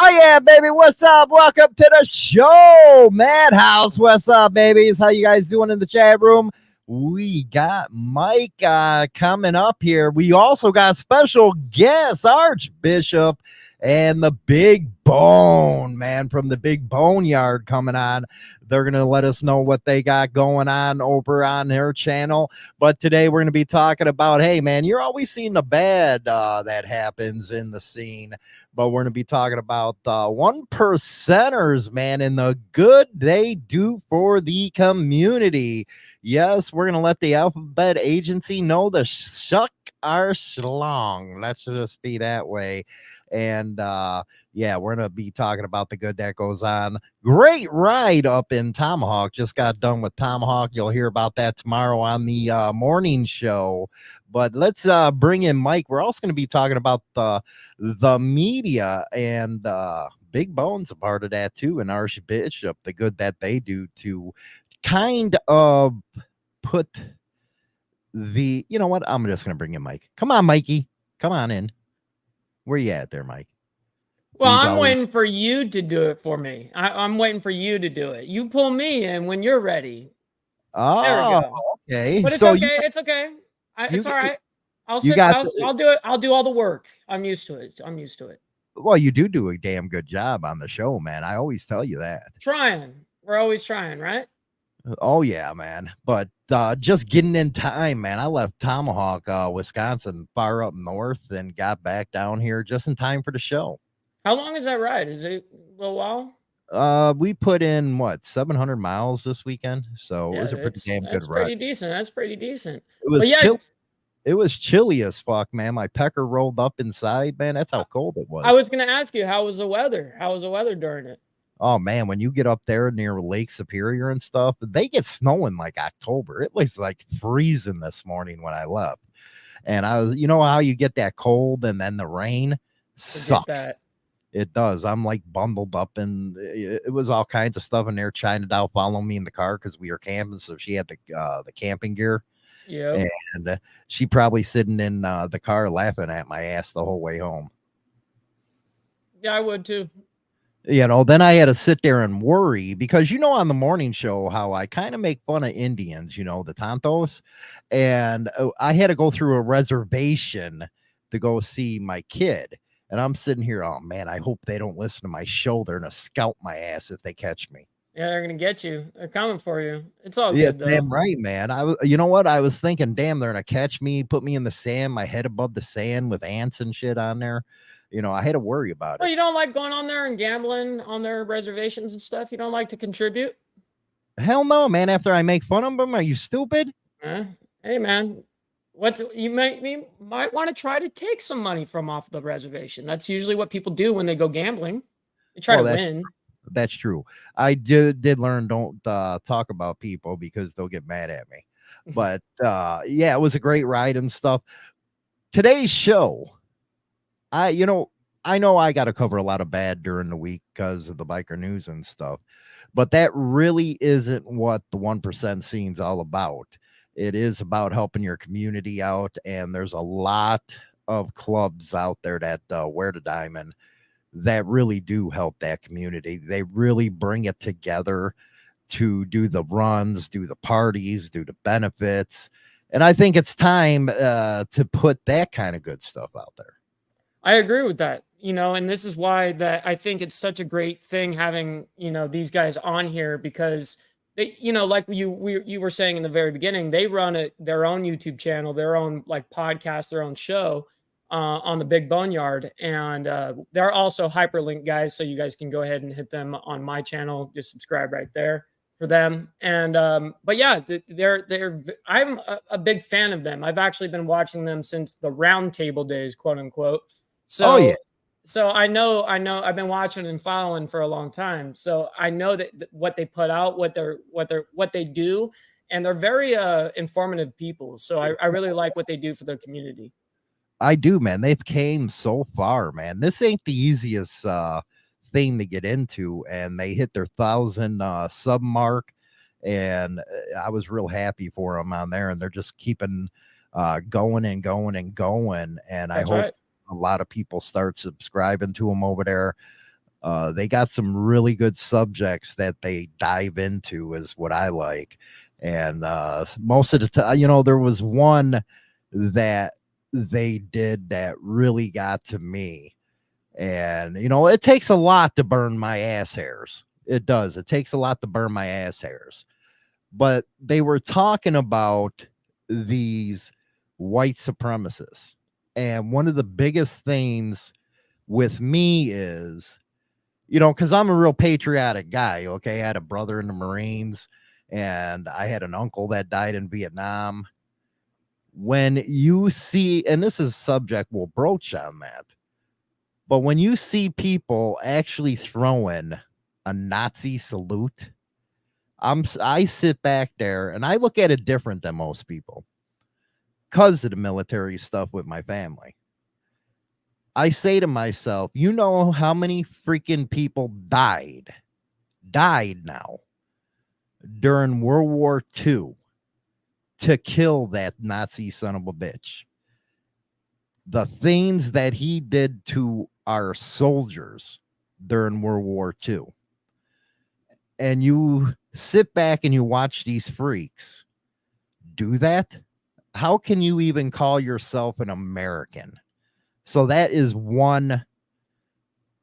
Oh yeah, baby. What's up? Welcome to the show, Madhouse. What's up, babies? How you guys doing in the chat room? We got Mike coming up here. We also got special guest Archbishop and the Big Bone, man, from the Big Bone Yard coming on. They're going to let us know what they got going on over on their channel. But today we're going to be talking about, hey, man, you're always seeing the bad that happens in the scene. But we're going to be talking about one percenters, man, and the good they do for the community. Yes, we're going to let the Alphabet Agency know the shuck our schlong. Let's just be that way. And yeah, we're going to be talking about the good that goes on. Great ride up in Tomahawk. Just got done with Tomahawk. You'll hear about that tomorrow on the morning show. But let's bring in Mike. We're also going to be talking about the media, and Big Bone's a part of that too, and Archbishop, the good that they do to kind of put the, you know what, I'm just going to bring in Mike. Come on, Mikey. Come on in. Where you at there, Mike? Well, I'm waiting for you to do it for me. I'm waiting for you to do it. You pull me in when you're ready. Oh, there we go. Okay. But it's okay. It's okay. It's all right. I'll do it. I'll do all the work. I'm used to it. Well, you do a damn good job on the show, man. I always tell you that. Trying. We're always trying, right? Oh yeah, man. But just getting in time, man. I left Tomahawk, Wisconsin, far up north, and got back down here just in time for the show. How long is that ride? Is it a little while? We put in what, 700 miles this weekend, so it was a pretty damn good ride. That's pretty decent. It was chill. It was chilly as fuck, man. My pecker rolled up inside, man. That's how cold it was. I was gonna ask you, how was the weather? How was the weather during it? Oh man, when you get up there near Lake Superior and stuff, they get snow in like October. It was like freezing this morning when I left. And I was, you know how you get that cold and then the rain sucks. It does. I'm like bundled up, and it was all kinds of stuff in there. China Doll following me in the car because we were camping, so she had the camping gear. Yeah. And she probably sitting in the car laughing at my ass the whole way home. Yeah, I would too. You know, then I had to sit there and worry because, you know, on the morning show, how I kind of make fun of Indians, you know, the Tontos. And I had to go through a reservation to go see my kid. And I'm sitting here, oh man, I hope they don't listen to my show. They're going to scout my ass if they catch me. Yeah, they're going to get you. They're coming for you. It's all good, though. Damn right, man. You know what? I was thinking, damn, they're going to catch me, put me in the sand, my head above the sand with ants and shit on there. You know, I had to worry about it. Well, you don't like going on there and gambling on their reservations and stuff? You don't like to contribute? Hell no, man. After I make fun of them, are you stupid? Hey, man. You might want to try to take some money from off the reservation. That's usually what people do when they go gambling. They try to win. That's true. I did learn don't talk about people because they'll get mad at me. But yeah, it was a great ride and stuff. Today's show, I know I got to cover a lot of bad during the week because of the biker news and stuff, but that really isn't what the 1% scene's all about. It is about helping your community out, and there's a lot of clubs out there that wear the diamond that really do help that community. They really bring it together to do the runs, do the parties, do the benefits, and I think it's time to put that kind of good stuff out there. I agree with that, you know, and this is why that I think it's such a great thing having, you know, these guys on here, because they, you know, like you were saying in the very beginning, they run their own YouTube channel, their own like podcast, their own show on the Big Bone Yard, and they're also hyperlink guys, so you guys can go ahead and hit them on my channel. Just subscribe right there for them. And but yeah, I'm a big fan of them. I've actually been watching them since the roundtable days, quote unquote. So, yeah. So I know I've been watching and following for a long time. So I know that what they put out, what they do, and they're very informative people. So I really like what they do for their community. I do, man. They've came so far, man. This ain't the easiest thing to get into, and they hit their 1,000 sub mark, and I was real happy for them on there, and they're just keeping going and going and going, and I That's hope right. a lot of people start subscribing to them over there. They got some really good subjects that they dive into, is what I like. And most of the time, there was one that they did that really got to me. And, it takes a lot to burn my ass hairs. It does. It takes a lot to burn my ass hairs. But they were talking about these white supremacists. And one of the biggest things with me is, because I'm a real patriotic guy. Okay. I had a brother in the Marines and I had an uncle that died in Vietnam. When you see, and this is a subject we'll broach on that, but when you see people actually throwing a Nazi salute, I sit back there and I look at it different than most people because of the military stuff with my family. I say to myself, you know how many freaking people died now during World War II to kill that Nazi son of a bitch. The things that he did to our soldiers during World War II. And you sit back and you watch these freaks do that. How can you even call yourself an American? So that is one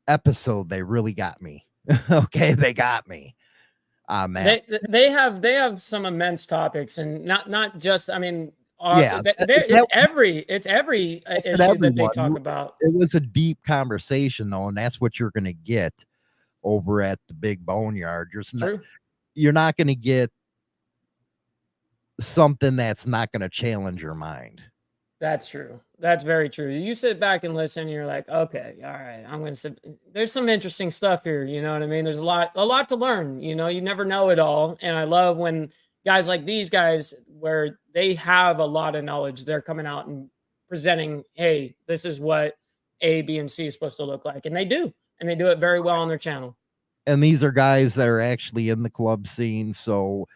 episode they really got me. Okay, they got me on that. They have some immense topics, and not just, I mean, Yeah, it's every that's issue that they everyone. talk about. It was a deep conversation though, and that's what you're going to get over at the Big Boneyard. True. You're not going to get something that's not going to challenge your mind. That's true. That's very true. You sit back and listen, and you're like, okay, all right, I'm gonna sit. There's some interesting stuff here. You know what I mean? There's a lot to learn. You never know it all, and I love when guys like these guys, where they have a lot of knowledge, they're coming out and presenting, hey, this is what A, B, and C is supposed to look like, and they do it very well on their channel. And these are guys that are actually in the club scene, so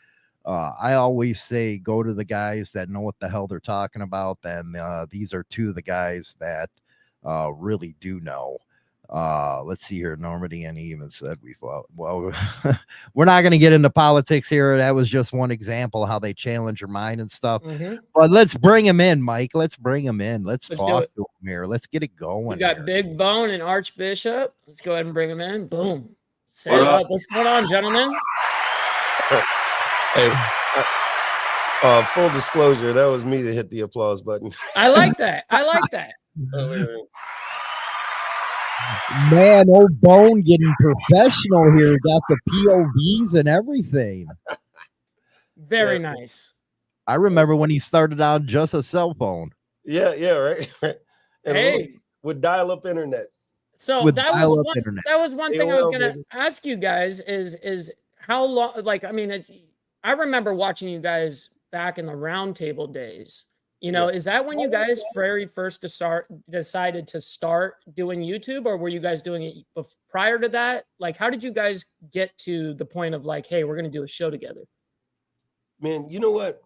I always say go to the guys that know what the hell they're talking about. And these are two of the guys that really do know. Let's see here. Normandy and even said we fought. Well, we're not going to get into politics here. That was just one example how they challenge your mind and stuff. But let's bring him in, Mike. Let's bring him in. Let's talk to him here. Let's get it going. We got here. Big Bone and Archbishop. Let's go ahead and bring him in. Boom. Set up. What's going on, gentlemen? Hey, full disclosure, that was me that hit the applause button. I like that. Man, old Bone getting professional here. Got the POVs and everything. Very nice. I remember when he started out just a cell phone. Yeah, right. And with dial-up internet. So that was one thing I was going to ask you guys is how long, like, I mean, I remember watching you guys back in the roundtable days. Is that when you guys very first decided to start doing YouTube, or were you guys doing it prior to that? Like, how did you guys get to the point of like, hey, we're going to do a show together? Man, you know what?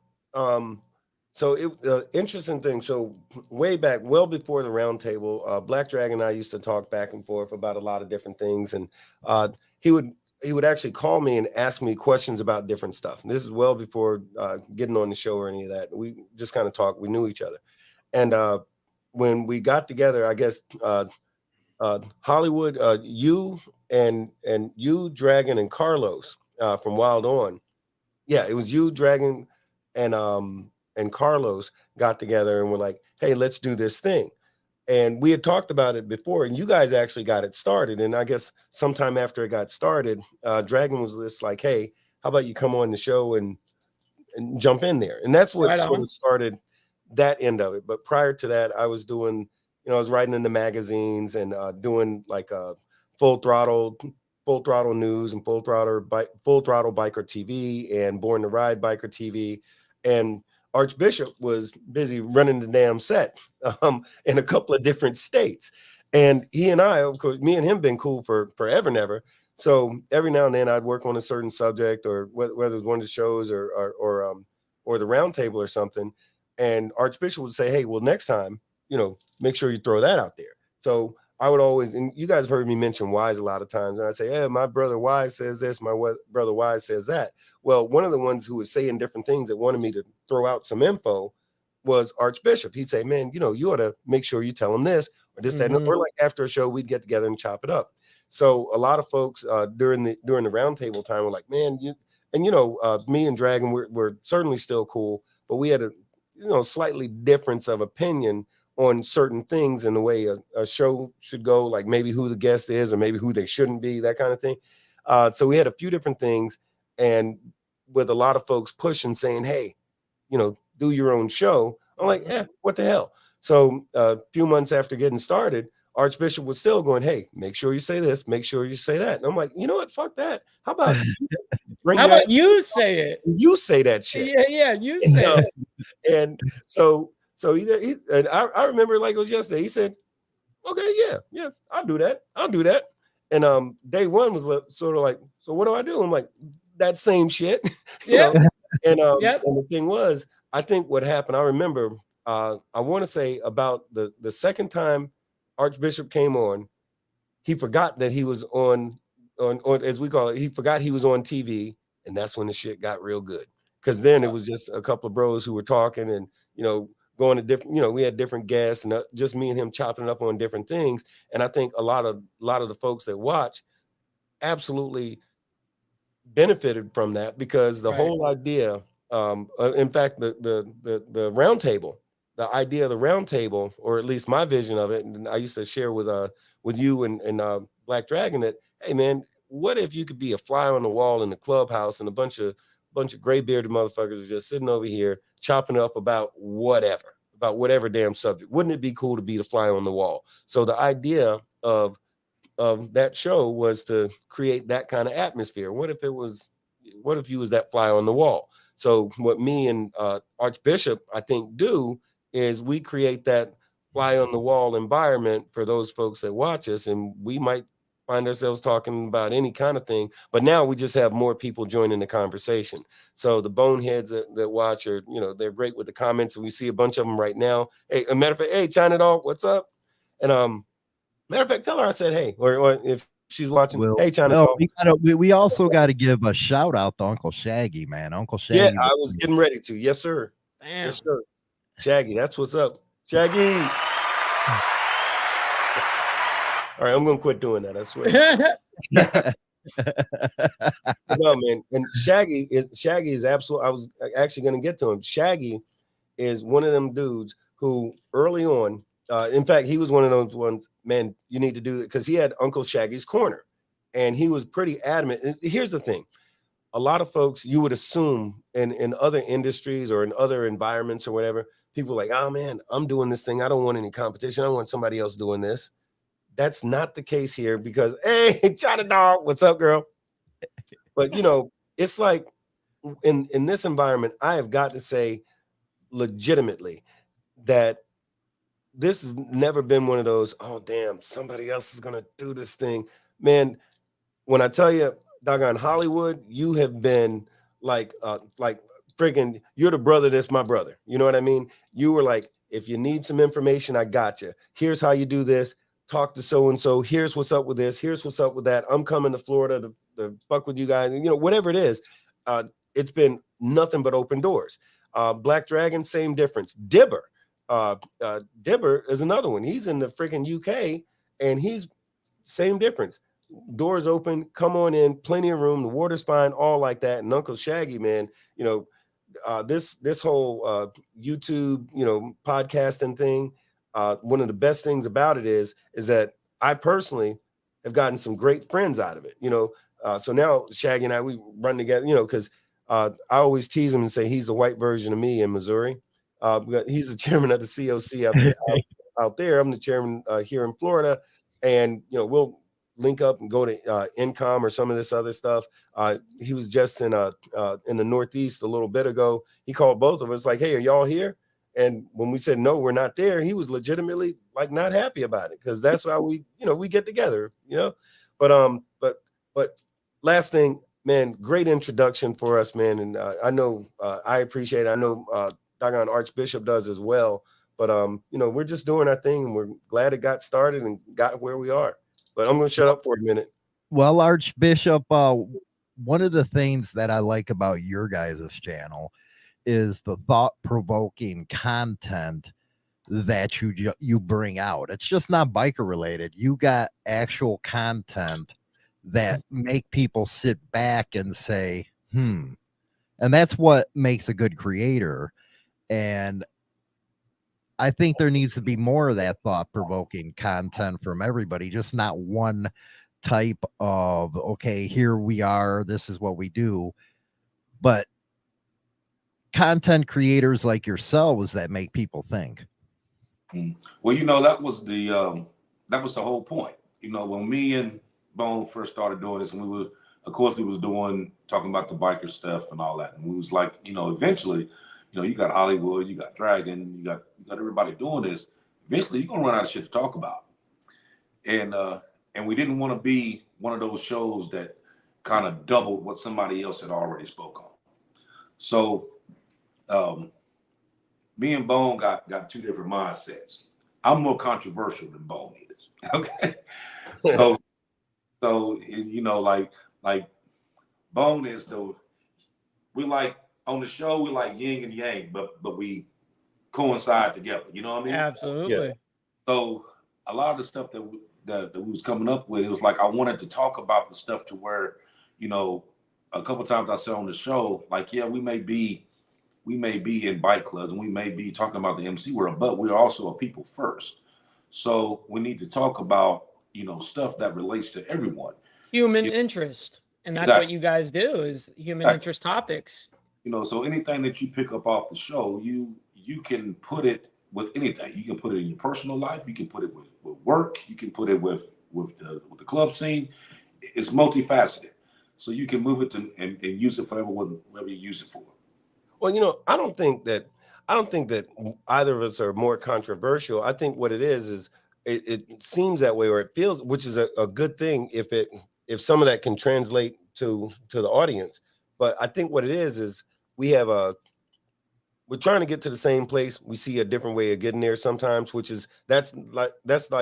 So it interesting thing. So way back, well before the roundtable, Black Dragon and I used to talk back and forth about a lot of different things, and he would actually call me and ask me questions about different stuff. And this is well before getting on the show or any of that. We just kind of talked. We knew each other. And when we got together, I guess Hollywood, you and you, Dragon, and Carlos from Wild On. Yeah, it was you, Dragon, and Carlos got together and were like, hey, let's do this thing. And we had talked about it before, and you guys actually got it started. And I guess sometime after it got started, Dragon was just like, hey, how about you come on the show and jump in there? And that's what sort of started that end of it. But prior to that, I was doing, I was writing in the magazines and doing like full throttle news and full throttle biker TV and Born to Ride biker TV. And Archbishop was busy running the damn set in a couple of different states. And he and I, of course, me and him been cool for forever and ever. So every now and then I'd work on a certain subject, or whether it was one of the shows or the round table or something. And Archbishop would say, hey, well, next time, make sure you throw that out there. So I would always, and you guys have heard me mention Wise a lot of times, and I'd say, hey, my brother Wise says this, brother Wise says that. Well, one of the ones who was saying different things that wanted me to throw out some info was Archbishop. He'd say, man, you ought to make sure you tell him this or this, that, or like after a show, we'd get together and chop it up. So a lot of folks during the roundtable time were like, man, me and Dragon, we're certainly still cool, but we had a slightly difference of opinion on certain things in the way a show should go, like maybe who the guest is or maybe who they shouldn't be, that kind of thing. So we had a few different things, and with a lot of folks pushing, saying, hey, do your own show. I'm like, what the hell? So a few months after getting started, Archbishop was still going, hey, make sure you say this, make sure you say that. And I'm like, you know what? Fuck that. How about you say it? You say that shit. Yeah, you say it. And so he and I remember like it was yesterday. He said, okay, yeah, I'll do that. And day one was sort of like, so what do I do? I'm like, that same shit. And the thing was, I think what happened, I remember, I want to say about the second time Archbishop came on, he forgot that he was on as we call it, he forgot he was on TV, and that's when the shit got real good. Because then it was just a couple of bros who were talking and, going to different, we had different guests and just me and him chopping up on different things. And I think a lot of the folks that watch absolutely benefited from that, because the whole idea, in fact, the round table, the idea of the round table, or at least my vision of it, and I used to share with you and Black Dragon that, hey man, what if you could be a fly on the wall in the clubhouse and a bunch of gray bearded motherfuckers are just sitting over here chopping up about whatever damn subject? Wouldn't it be cool to be the fly on the wall? So the idea of that show was to create that kind of atmosphere. What if you was that fly on the wall? So what me and Archbishop, I think, do is we create that fly on the wall environment for those folks that watch us, and we might find ourselves talking about any kind of thing, but now we just have more people joining the conversation. So the boneheads that watch are, they're great with the comments, and we see a bunch of them right now. Hey, a matter of fact, hey, China Doll, what's up? And matter of fact, tell her I said hey, or if she's watching, hey, China Doll. We also got to give a shout out to Uncle Shaggy, man. Uncle Shaggy. Yeah, I was getting ready to. Yes, sir. Damn. Yes, sir. Shaggy, that's what's up. Shaggy. All right, I'm gonna quit doing that, I swear. No, man. And Shaggy is absolutely, I was actually gonna get to him. Shaggy is one of them dudes who early on, in fact, he was one of those ones, man, you need to do it, because he had Uncle Shaggy's Corner, and he was pretty adamant. And here's the thing. A lot of folks, you would assume in other industries or in other environments or whatever, people are like, oh man, I'm doing this thing. I don't want any competition. I want somebody else doing this. That's not the case here, because, hey, China Dog, what's up, girl? But, it's like in this environment, I have got to say legitimately that this has never been one of those, oh, damn, somebody else is going to do this thing. Man, when I tell you, doggone Hollywood, you have been like freaking, you're the brother that's my brother. You know what I mean? You were like, if you need some information, I got you. Here's how you do this. Talk to so-and-so. Here's what's up with this. Here's what's up with that. I'm coming to Florida to fuck with you guys. Whatever it is, it's been nothing but open doors. Black Dragon, same difference. Dibber is another one. He's in the freaking UK, and he's same difference. Doors open, come on in, plenty of room, the water's fine, all like that. And Uncle Shaggy, man, this whole YouTube, podcasting thing, one of the best things about it is that I personally have gotten some great friends out of it. So now Shaggy and I, we run together, because I always tease him and say he's the white version of me in Missouri. He's the chairman of the COC out there. I'm the chairman here in Florida, and we'll link up and go to Income or some of this other stuff. He was just in the Northeast a little bit ago. He called both of us like, "Hey, are y'all here?" And when we said no, we're not there, he was legitimately like not happy about it, because that's how we get together, But last thing, man, great introduction for us, man. And I know I appreciate it. I know doggone Archbishop does as well. But we're just doing our thing, and we're glad it got started and got where we are. But I'm going to shut up for a minute. Well, Archbishop, one of the things that I like about your guys' channel is the thought-provoking content that you bring out. It's just not biker related. You got actual content that make people sit back and say, and that's what makes a good creator. And I think there needs to be more of that thought-provoking content from everybody, just not one type of, okay, here we are, this is what we do, but content creators like yourselves that make people think. Well, that was the whole point. When me and Bone first started doing this, and we were, of course, we was talking about the biker stuff and all that, and we was like, eventually, you got Hollywood, you got Dragon, you got everybody doing this. Eventually, you're gonna run out of shit to talk about, and we didn't want to be one of those shows that kind of doubled what somebody else had already spoke on. So, me and Bone got two different mindsets. I'm more controversial than Bone is. Okay. So like Bone is we like on the show, we like yin and yang, but we coincide together. You know what I mean? Absolutely. Yeah. So a lot of the stuff that we was coming up with, it was like I wanted to talk about the stuff to where, a couple times I said on the show, like, yeah, we may be in bike clubs and we may be talking about the MC world, but we're also a people first. So we need to talk about, stuff that relates to everyone. Human interest. And that's Exactly. what you guys do, is human interest topics. So anything that you pick up off the show, you can put it with anything. You can put it in your personal life. You can put it with work. You can put it with the club scene. It's multifaceted. So you can move it and use it for whatever you use it for. Well, I don't think that either of us are more controversial. I think what it is it seems that way, or it feels, which is a good thing if some of that can translate to the audience. But I think what it is we're trying to get to the same place. We see a different way of getting there sometimes, that's like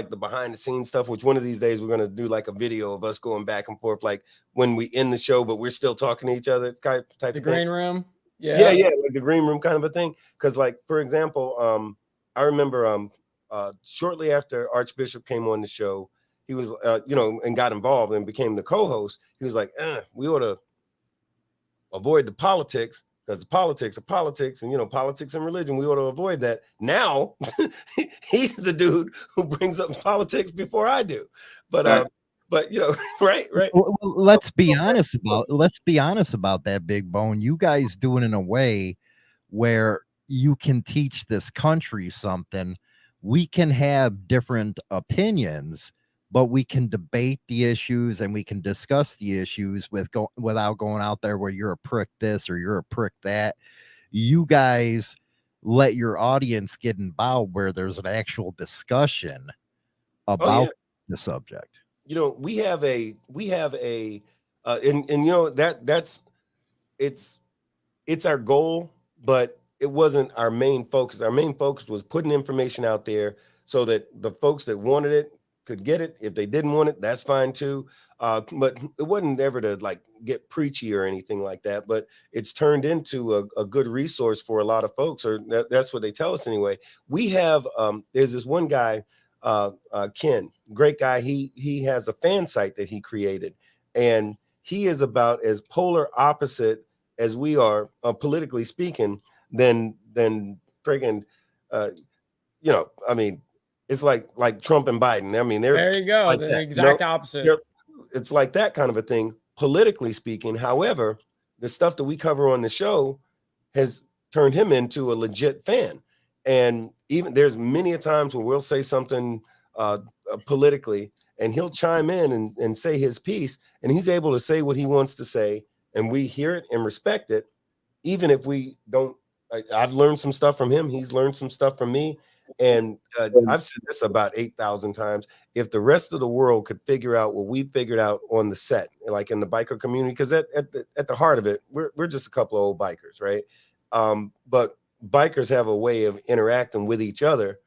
the behind the scenes stuff, which one of these days we're going to do like a video of us going back and forth, like when we end the show, but we're still talking to each other type the of green thing. room. Yeah, like the green room kind of a thing. Because, like, for example, I remember shortly after Archbishop came on the show, he was, and got involved and became the co-host. He was like, we ought to avoid the politics, because the politics are politics, and politics and religion, we ought to avoid that. Now he's the dude who brings up politics before I do. But right. Well, let's be honest about that, Big Bone. You guys do it in a way where you can teach this country something. We can have different opinions, but we can debate the issues and we can discuss the issues without going out there where you're a prick this or you're a prick that. You guys let your audience get involved where there's an actual discussion about the subject. We have a it's our goal, but it wasn't our main focus. Our main focus was putting information out there so that the folks that wanted it could get it. If they didn't want it, that's fine too. But it wasn't ever to like get preachy or anything like that, but it's turned into a good resource for a lot of folks, or that's what they tell us anyway. We have, there's this one guy, Ken, great guy. He has a fan site that he created, and he is about as polar opposite as we are, politically speaking, than friggin', I mean, it's like Trump and Biden. I mean, there you go. like The that, exact opposite. It's like that kind of a thing, politically speaking. However, the stuff that we cover on the show has turned him into a legit fan. And even there's many a times when we'll say something politically, and he'll chime in and say his piece, and he's able to say what he wants to say, and we hear it and respect it, even if we don't. I've learned some stuff from him. He's learned some stuff from me. And I've said this about 8,000 times. If the rest of the world could figure out what we figured out on the set, like in the biker community, because at the heart of it, we're just a couple of old bikers, right? But bikers have a way of interacting with each other,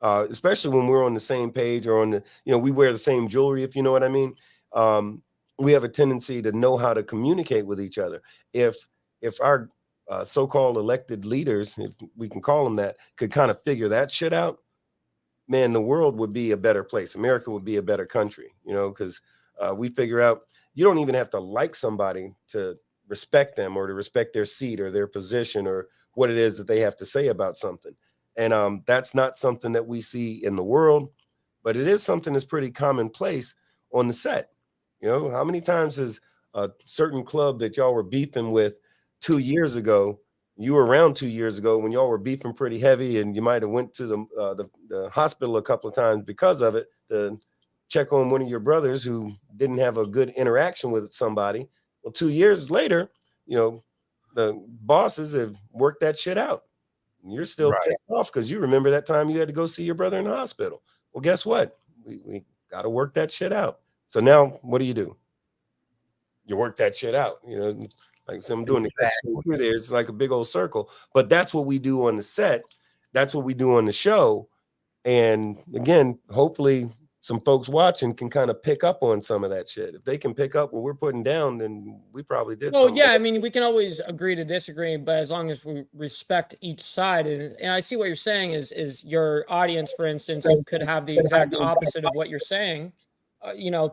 especially when we're on the same page or on the, we wear the same jewelry, if you know what I mean. We have a tendency to know how to communicate with each other. If our so-called elected leaders, if we can call them that, could kind of figure that shit out, man, the world would be a better place. America would be a better country, because we figure out you don't even have to like somebody to respect them or to respect their seat or their position or what it is that they have to say about something. And that's not something that we see in the world, but it is something that's pretty commonplace on the set. How many times has a certain club that y'all were beefing with 2 years ago, you were around 2 years ago when y'all were beefing pretty heavy, and you might have went to the hospital a couple of times because of it, to check on one of your brothers who didn't have a good interaction with somebody. Well, 2 years later, the bosses have worked that shit out. And you're still pissed off because you remember that time you had to go see your brother in the hospital. Well, guess what? We got to work that shit out. So now what do? You work that shit out, Like I said, I'm doing through there. It's like a big old circle. But that's what we do on the set. That's what we do on the show. And again, hopefully some folks watching can kind of pick up on some of that shit. If they can pick up what we're putting down, then we probably did. Well, yeah, I mean, we can always agree to disagree, but as long as we respect each side, and I see what you're saying is your audience, for instance, could have the exact opposite of what you're saying,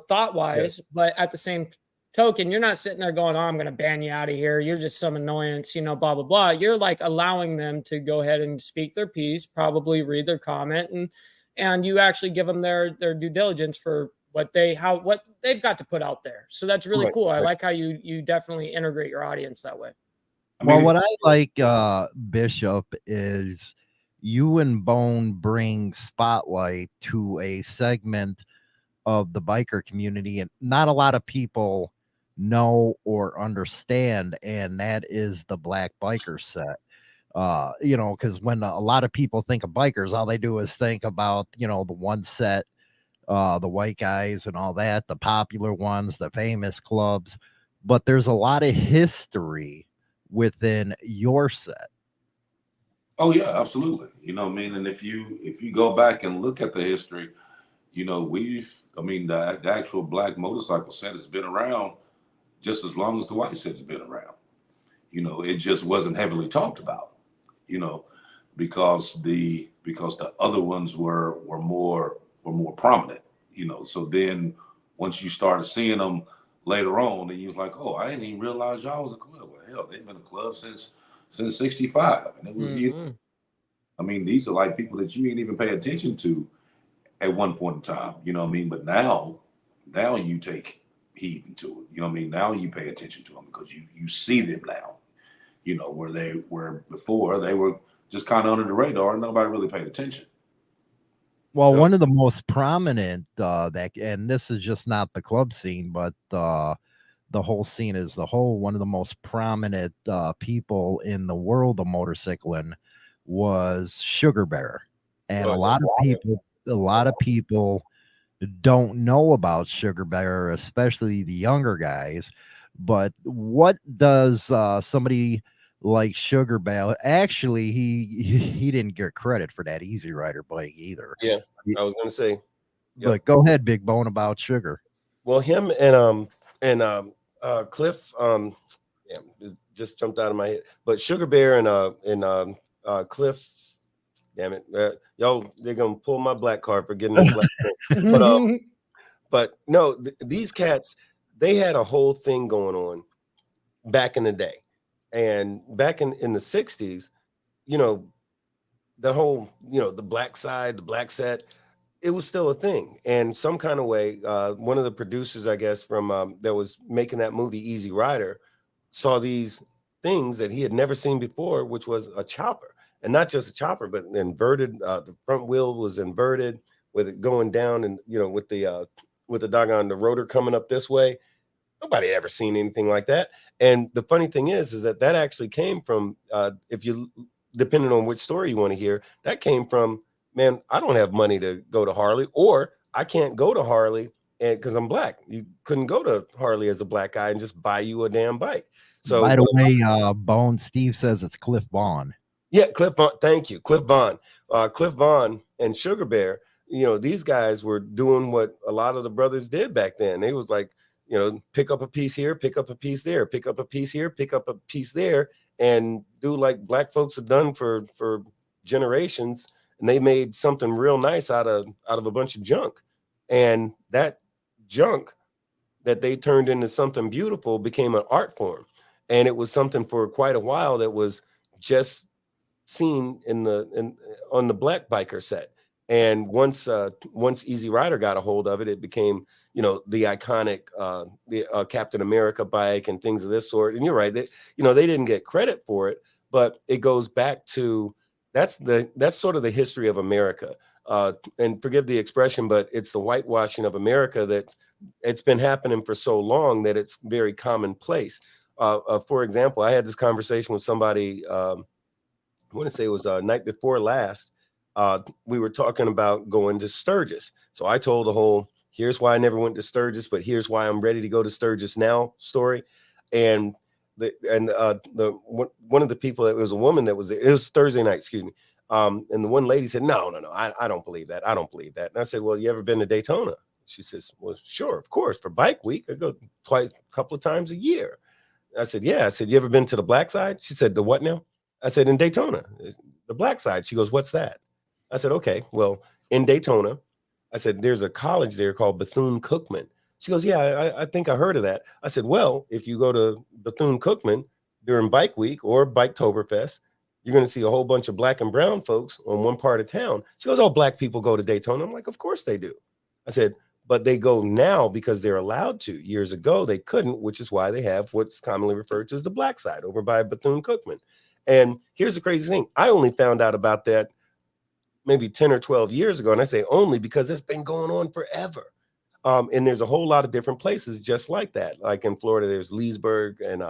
thought wise, but at the same token, you're not sitting there going, "Oh, I'm going to ban you out of here. You're just some annoyance," blah, blah, blah. You're like allowing them to go ahead and speak their piece, probably read their comment, and you actually give them their due diligence for what they've got to put out there. So that's really cool. I like how you definitely integrate your audience that way. Well, what I like, Bishop, is you and Bone bring spotlight to a segment of the biker community, and not a lot of people know or understand, and that is the black biker set. Because when a lot of people think of bikers, all they do is think about, the one set, the white guys and all that, the popular ones, the famous clubs. But there's a lot of history within your set. Oh yeah, absolutely. And if you go back and look at the history, the actual black motorcycle set has been around just as long as the white set has been around. It just wasn't heavily talked about, because the other ones were more prominent, So then once you started seeing them later on, and you was like, oh, I didn't even realize y'all was a club. Well, hell, they've been a club since 65. And it was, these are like people that you didn't even pay attention to at one point in time, But now you take heed into it, Now you pay attention to them because you see them now, where they were before, they were just kind of under the radar and nobody really paid attention. Well, one of the most prominent and this is just not the club scene, but the whole scene as the whole, one of the most prominent people in the world of motorcycling was Sugar Bear. And a lot of people don't know about Sugar Bear, especially the younger guys. But what does somebody like Sugar Bear? Actually, he didn't get credit for that Easy Rider bike either. Yeah, I was gonna say. But go ahead, Big Bone, about Sugar. Well, him and Cliff, it just jumped out of my head. But Sugar Bear and Cliff, damn it, y'all, they're gonna pull my black card for getting this last thing. But no, these cats, they had a whole thing going on back in the day, and back in the 60s, the whole, the black side, the black set, it was still a thing. And some kind of way, one of the producers, I guess, from that was making that movie Easy Rider, saw these things that he had never seen before, which was a chopper. And not just a chopper, but inverted. The front wheel was inverted with it going down, and with the doggone the rotor coming up this way. Nobody ever seen anything like that. And the funny thing is that actually came from, if you, depending on which story you want to hear, that came from, man, I don't have money to go to Harley, or I can't go to Harley and because I'm black. You couldn't go to Harley as a black guy and just buy you a damn bike. So by the way, Bone Steve says it's Cliff Vaughn. Yeah, Cliff Vaughn. Thank you, Cliff Vaughn. Cliff Vaughn and Sugar Bear. These guys were doing what a lot of the brothers did back then. They was like, pick up a piece here, pick up a piece there, pick up a piece here, pick up a piece there, and do like black folks have done for generations. And they made something real nice out of a bunch of junk. And that junk that they turned into something beautiful became an art form. And it was something for quite a while that was just seen on the black biker set. And once Easy Rider got a hold of it, it became, the iconic Captain America bike and things of this sort. And you're right, that they didn't get credit for it, but it goes back to that's sort of the history of America. And forgive the expression, but it's the whitewashing of America that it's been happening for so long that it's very commonplace. For example, I had this conversation with somebody, I want to say it was night before last. We were talking about going to Sturgis. So I told the whole, here's why I never went to Sturgis, but here's why I'm ready to go to Sturgis now story. And one of the people, it was a woman that was, it was Thursday night, excuse me. And the one lady said, no, I don't believe that. I don't believe that. And I said, well, you ever been to Daytona? She says, well, sure, of course. For bike week, I go a couple of times a year. I said, yeah. I said, you ever been to the black side? She said, the what now? I said, in Daytona, the black side. She goes, what's that? I said, okay, well, in Daytona, I said, there's a college there called Bethune-Cookman. She goes, yeah, I think I heard of that. I said, well, if you go to Bethune-Cookman during Bike Week or Biketoberfest, you're going to see a whole bunch of black and brown folks on one part of town. She goes, oh, black people go to Daytona. I'm like, of course they do. I said, but they go now because they're allowed to. Years ago, they couldn't, which is why they have what's commonly referred to as the black side over by Bethune-Cookman. And here's the crazy thing. I only found out about that maybe 10 or 12 years ago. And I say only because it's been going on forever. And there's a whole lot of different places just like that. Like in Florida, there's Leesburg and,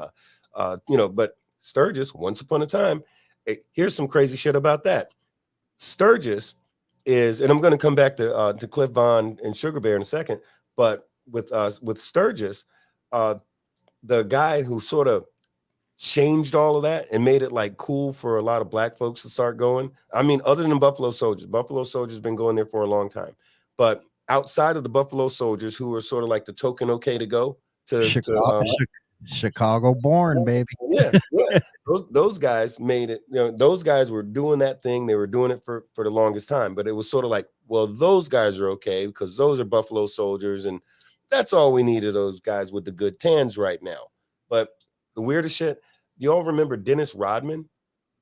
but Sturgis, once upon a time, here's some crazy shit about that. Sturgis is, and I'm going to come back to Cliff Vaughn and Sugar Bear in a second, but with Sturgis, the guy who sort of changed all of that and made it like cool for a lot of black folks to start going. I mean, other than Buffalo Soldiers been going there for a long time, but outside of the Buffalo Soldiers, who are sort of like the token okay to go to Chicago born, baby. Yeah. Those guys made it. Those guys were doing that thing. They were doing it for the longest time, but it was sort of like, well, those guys are okay because those are Buffalo Soldiers, and that's all we need of those guys with the good tans right now. But the weirdest shit, you all remember Dennis Rodman?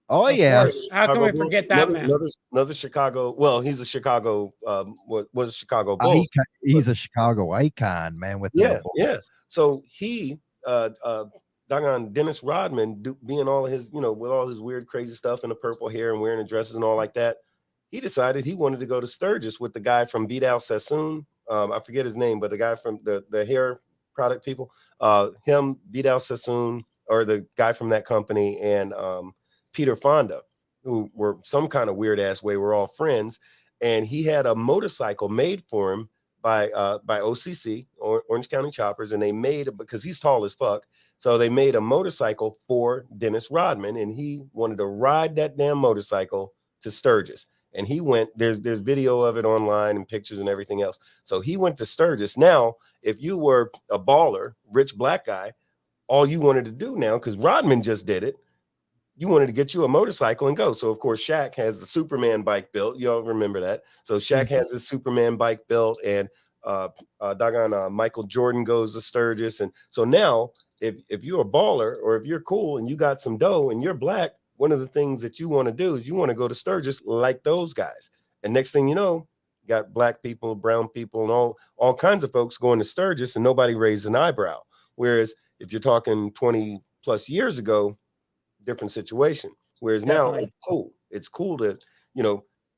Oh, yeah. How can we forget that man? Another Chicago. Well, he's a Chicago. Was a Chicago Bull. He's a Chicago icon, man. Yeah. So he, doggone Dennis Rodman, being all his, with all his weird, crazy stuff and the purple hair and wearing the dresses and all like that, he decided he wanted to go to Sturgis with the guy from Vidal Sassoon. I forget his name, but the guy from the hair product people, him, Vidal Sassoon, or the guy from that company, and Peter Fonda, who were some kind of weird ass way, we're all friends. And he had a motorcycle made for him by OCC, Orange County Choppers, and they made it because he's tall as fuck. So they made a motorcycle for Dennis Rodman, and he wanted to ride that damn motorcycle to Sturgis. And he went, there's video of it online and pictures and everything else. So he went to Sturgis. Now, if you were a baller, rich black guy, all you wanted to do now, because Rodman just did it, you wanted to get you a motorcycle and go. So, of course, Shaq has the Superman bike built. Y'all remember that. So Shaq has his Superman bike built, and Michael Jordan goes to Sturgis. And so now, if you're a baller or if you're cool and you got some dough and you're black, one of the things that you want to do is you want to go to Sturgis like those guys. And next thing you know, you got black people, brown people, and all kinds of folks going to Sturgis, and nobody raised an eyebrow. Whereas if you're talking 20 plus years ago, different situation. Whereas now it's cool. It's cool to,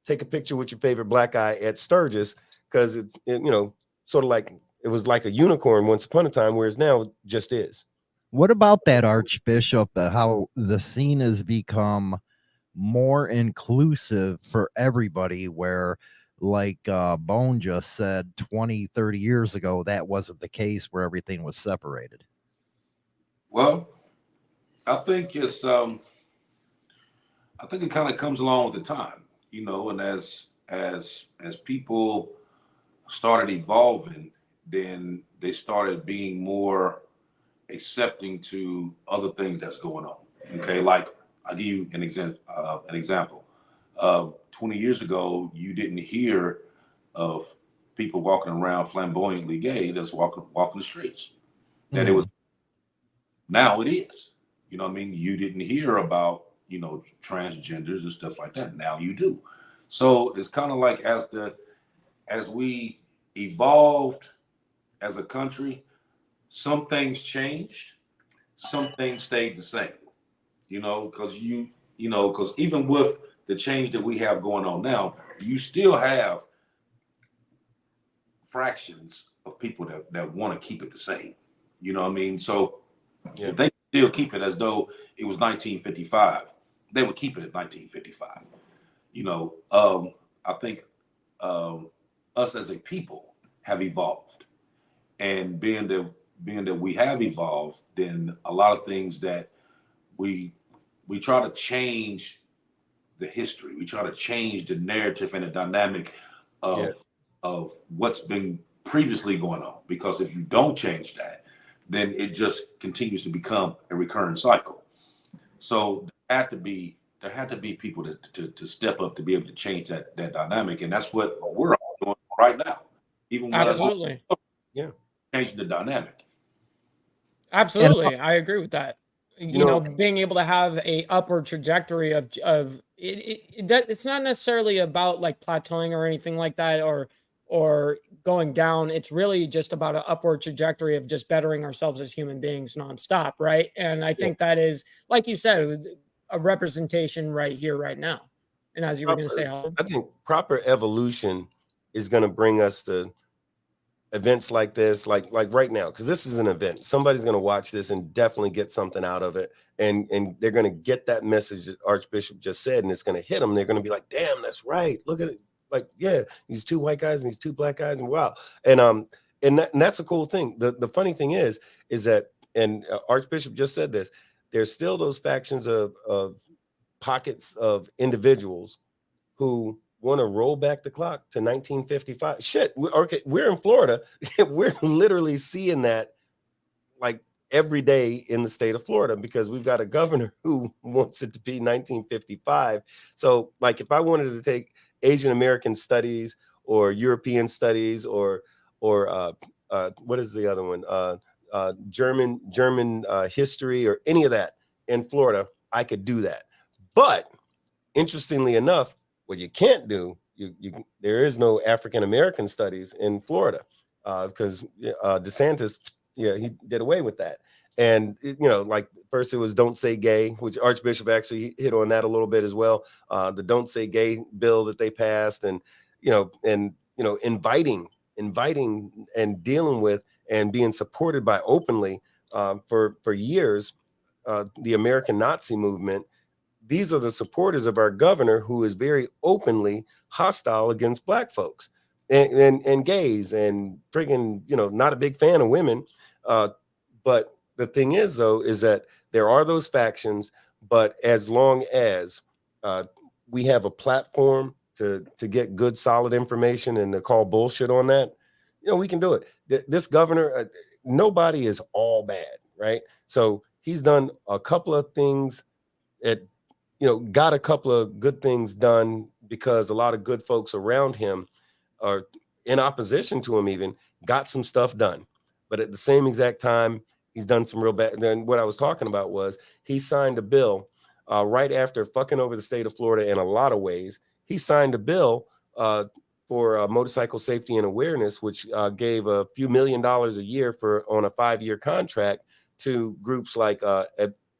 take a picture with your favorite black guy at Sturgis, because it's, sort of like it was like a unicorn once upon a time, whereas now it just is. What about that, Archbishop? How the scene has become more inclusive for everybody, where like Bone just said 20, 30 years ago, that wasn't the case, where everything was separated. Well, I think it's I think it kind of comes along with the time, you know, and as people started evolving, then they started being more accepting to other things that's going on. Okay, like I'll give you an example. 20 years ago, you didn't hear of people walking around flamboyantly gay that's walking the streets. That it was. Now it is. You know what I mean? You didn't hear about, you know, transgenders and stuff like that. Now you do. So it's kind of like as we evolved as a country, some things changed, some things stayed the same. You know, because because even with the change that we have going on now, you still have fractions of people that want to keep it the same. You know what I mean? So if they still keep it as though it was 1955, they would keep it at 1955. You know, I think us as a people have evolved, and being that we have evolved, then a lot of things that we try to change the history. We try to change the narrative and the dynamic of what's been previously going on. Because if you don't change that, then it just continues to become a recurring cycle. So there had to be people to step up to be able to change that dynamic, and that's what we're all doing right now. Even Absolutely, changing the dynamic. Absolutely, I agree with that. You know, being able to have a upward trajectory of it's not necessarily about like plateauing or anything like that, or going down. It's really just about an upward trajectory of just bettering ourselves as human beings nonstop, right? And I think that is, like you said, a representation right here, right now. And as you were going to say, Howard? I think proper evolution is going to bring us to events like this, like right now, because this is an event. Somebody's going to watch this and definitely get something out of it, and they're going to get that message that Archbishop just said, and it's going to hit them. They're going to be like, "Damn, that's right. Look at it. Like, yeah, these two white guys and these two black guys, and wow." And that's a cool thing. The funny thing is that, and Archbishop just said this, there's still those factions of pockets of individuals who want to roll back the clock to 1955. Shit, we're in Florida. We're literally seeing that like every day in the state of Florida, because we've got a governor who wants it to be 1955. So like, if I wanted to take Asian American studies or European studies or what is the other one? German history or any of that in Florida, I could do that. But interestingly enough, what you can't do, there is no African American studies in Florida, because DeSantis, he did away with that. And like first it was "Don't Say Gay," which Archbishop actually hit on that a little bit as well. The "Don't Say Gay" bill that they passed, and inviting and dealing with and being supported by openly for years, the American Nazi movement. These are the supporters of our governor, who is very openly hostile against black folks and gays and friggin', not a big fan of women. But the thing is, though, is that there are those factions, but as long as we have a platform to get good, solid information and to call bullshit on that, we can do it. This governor, nobody is all bad, right? So he's done a couple of things got a couple of good things done, because a lot of good folks around him are in opposition to him, even got some stuff done. But at the same exact time, he's done some real bad. Then what I was talking about was he signed a bill right after fucking over the state of Florida in a lot of ways. He signed a bill for motorcycle safety and awareness, which gave a few $1 million a year on a 5-year contract to groups like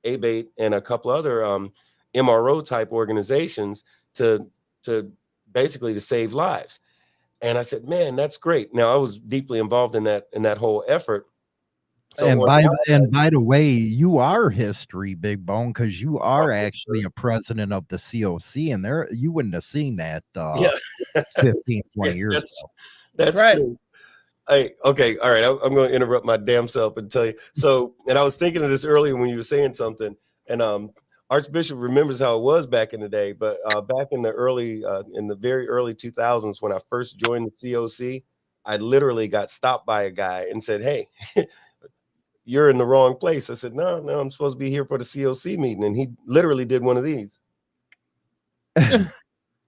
ABATE and a couple other MRO type organizations to basically to save lives. And I said, man, that's great. Now I was deeply involved in that whole effort. So and by the way, you are history, Big Bone, because you are actually a president of the COC, and there you wouldn't have seen that yeah, 15, 20 years ago. That's right. true. Okay, all right. I'm going to interrupt my damn self and tell you. So, and I was thinking of this earlier when you were saying something, and Archbishop remembers how it was back in the day, but back in the very early 2000s, when I first joined the COC, I literally got stopped by a guy and said, "Hey, you're in the wrong place." I said, no, I'm supposed to be here for the COC meeting. And he literally did one of these.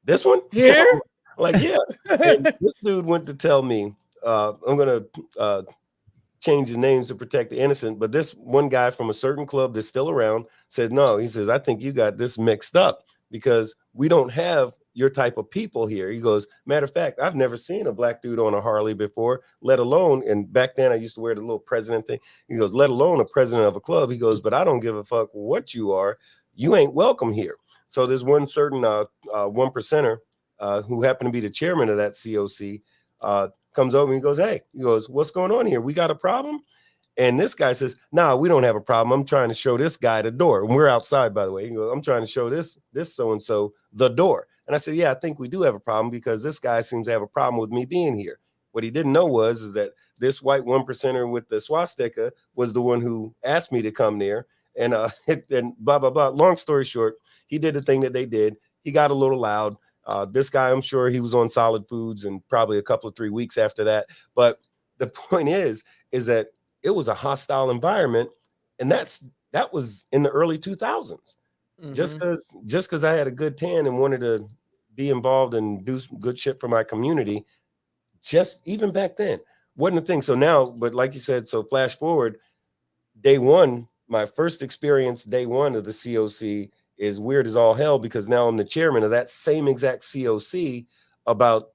This one? Here? Like, yeah. And this dude went to tell me, I'm going to change the names to protect the innocent. But this one guy from a certain club that's still around said, no, he says, I think you got this mixed up because we don't have your type of people here. He goes, matter of fact, I've never seen a black dude on a Harley before, let alone, and back then I used to wear the little president thing. He goes, let alone a president of a club. He goes, but I don't give a fuck what you are. You ain't welcome here. So there's one certain 1%er who happened to be the chairman of that COC comes over and he goes, hey, he goes, what's going on here? We got a problem? And this guy says, nah, we don't have a problem. I'm trying to show this guy the door. And we're outside, by the way. He goes, I'm trying to show this so-and-so the door. And I said, yeah, I think we do have a problem because this guy seems to have a problem with me being here. What he didn't know is that this white 1%er with the swastika was the one who asked me to come there. And and blah, blah, blah. Long story short, he did the thing that they did. He got a little loud. This guy, I'm sure he was on solid foods and probably a couple of 3 weeks after that. But the point is that it was a hostile environment. And that was in the early 2000s. Mm-hmm. Just because I had a good tan and wanted to be involved and do some good shit for my community, just even back then wasn't a thing. So now, but like you said, so flash forward, day one, my first experience, day one of the COC is weird as all hell because now I'm the chairman of that same exact COC about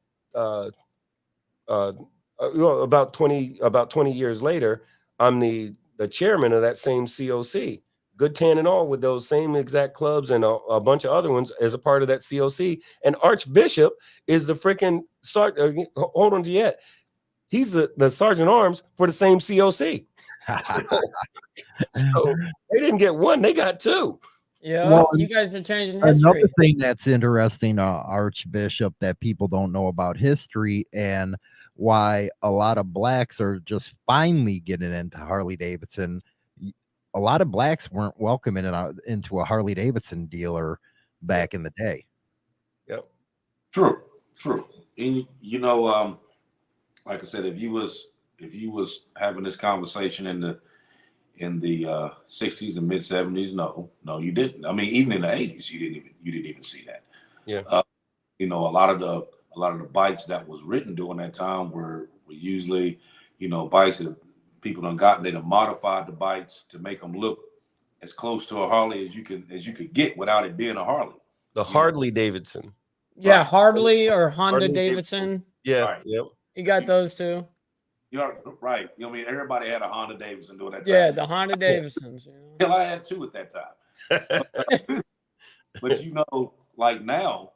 20 years later. I'm the chairman of that same COC, good tan and all, with those same exact clubs and a bunch of other ones as a part of that COC. And Archbishop is the freaking hold on to yet. He's the sergeant arms for the same COC. So they didn't get one, they got two. Yeah, well, you guys are changing history. Another thing that's interesting, Archbishop, that people don't know about history and why a lot of blacks are just finally getting into Harley Davidson. A lot of blacks weren't welcome into a Harley Davidson dealer back in the day. Yep. True. And you know, like I said, if you was having this conversation in the 60s and mid 70s, no, you didn't. I mean, even in the 80s, you didn't even see that. Yeah. You know, a lot of the bikes that was written during that time were usually, you know, bikes that people done modified the bikes to make them look as close to a Harley as you could get without it being a Harley. The Harley Davidson. Yeah, right. Harley or Honda Davidson. Yeah. Right. Yep. You got those two. You know, right. You know, I mean, everybody had a Honda Davidson during that time. Yeah, the Honda Davidsons. Hell, I had two at that time. But you know, like now,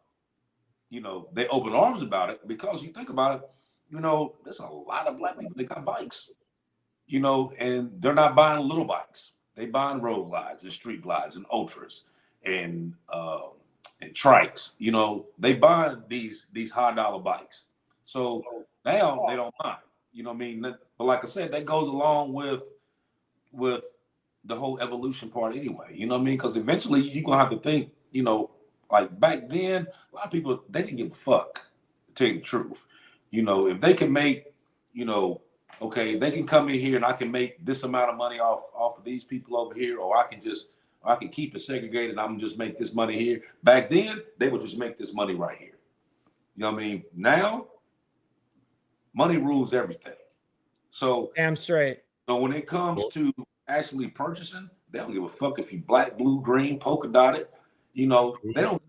you know, they open arms about it because you think about it, you know, there's a lot of black people that got bikes, you know, and they're not buying little bikes. They buying road glides and street glides and ultras and trikes. You know, they buying these high dollar bikes. So now they don't mind. You know what I mean? But like I said, that goes along with the whole evolution part anyway. You know what I mean? Because eventually you're going to have to think, you know, like back then, a lot of people, they didn't give a fuck, to tell you the truth. You know, if they can make, you know, okay, they can come in here and I can make this amount of money off of these people over here, or I can keep it segregated and I'm just make this money here. Back then, they would just make this money right here. You know what I mean? Now, money rules everything. So damn straight. So when it comes to actually purchasing, they don't give a fuck if you black, blue, green, polka dotted. You know, they don't.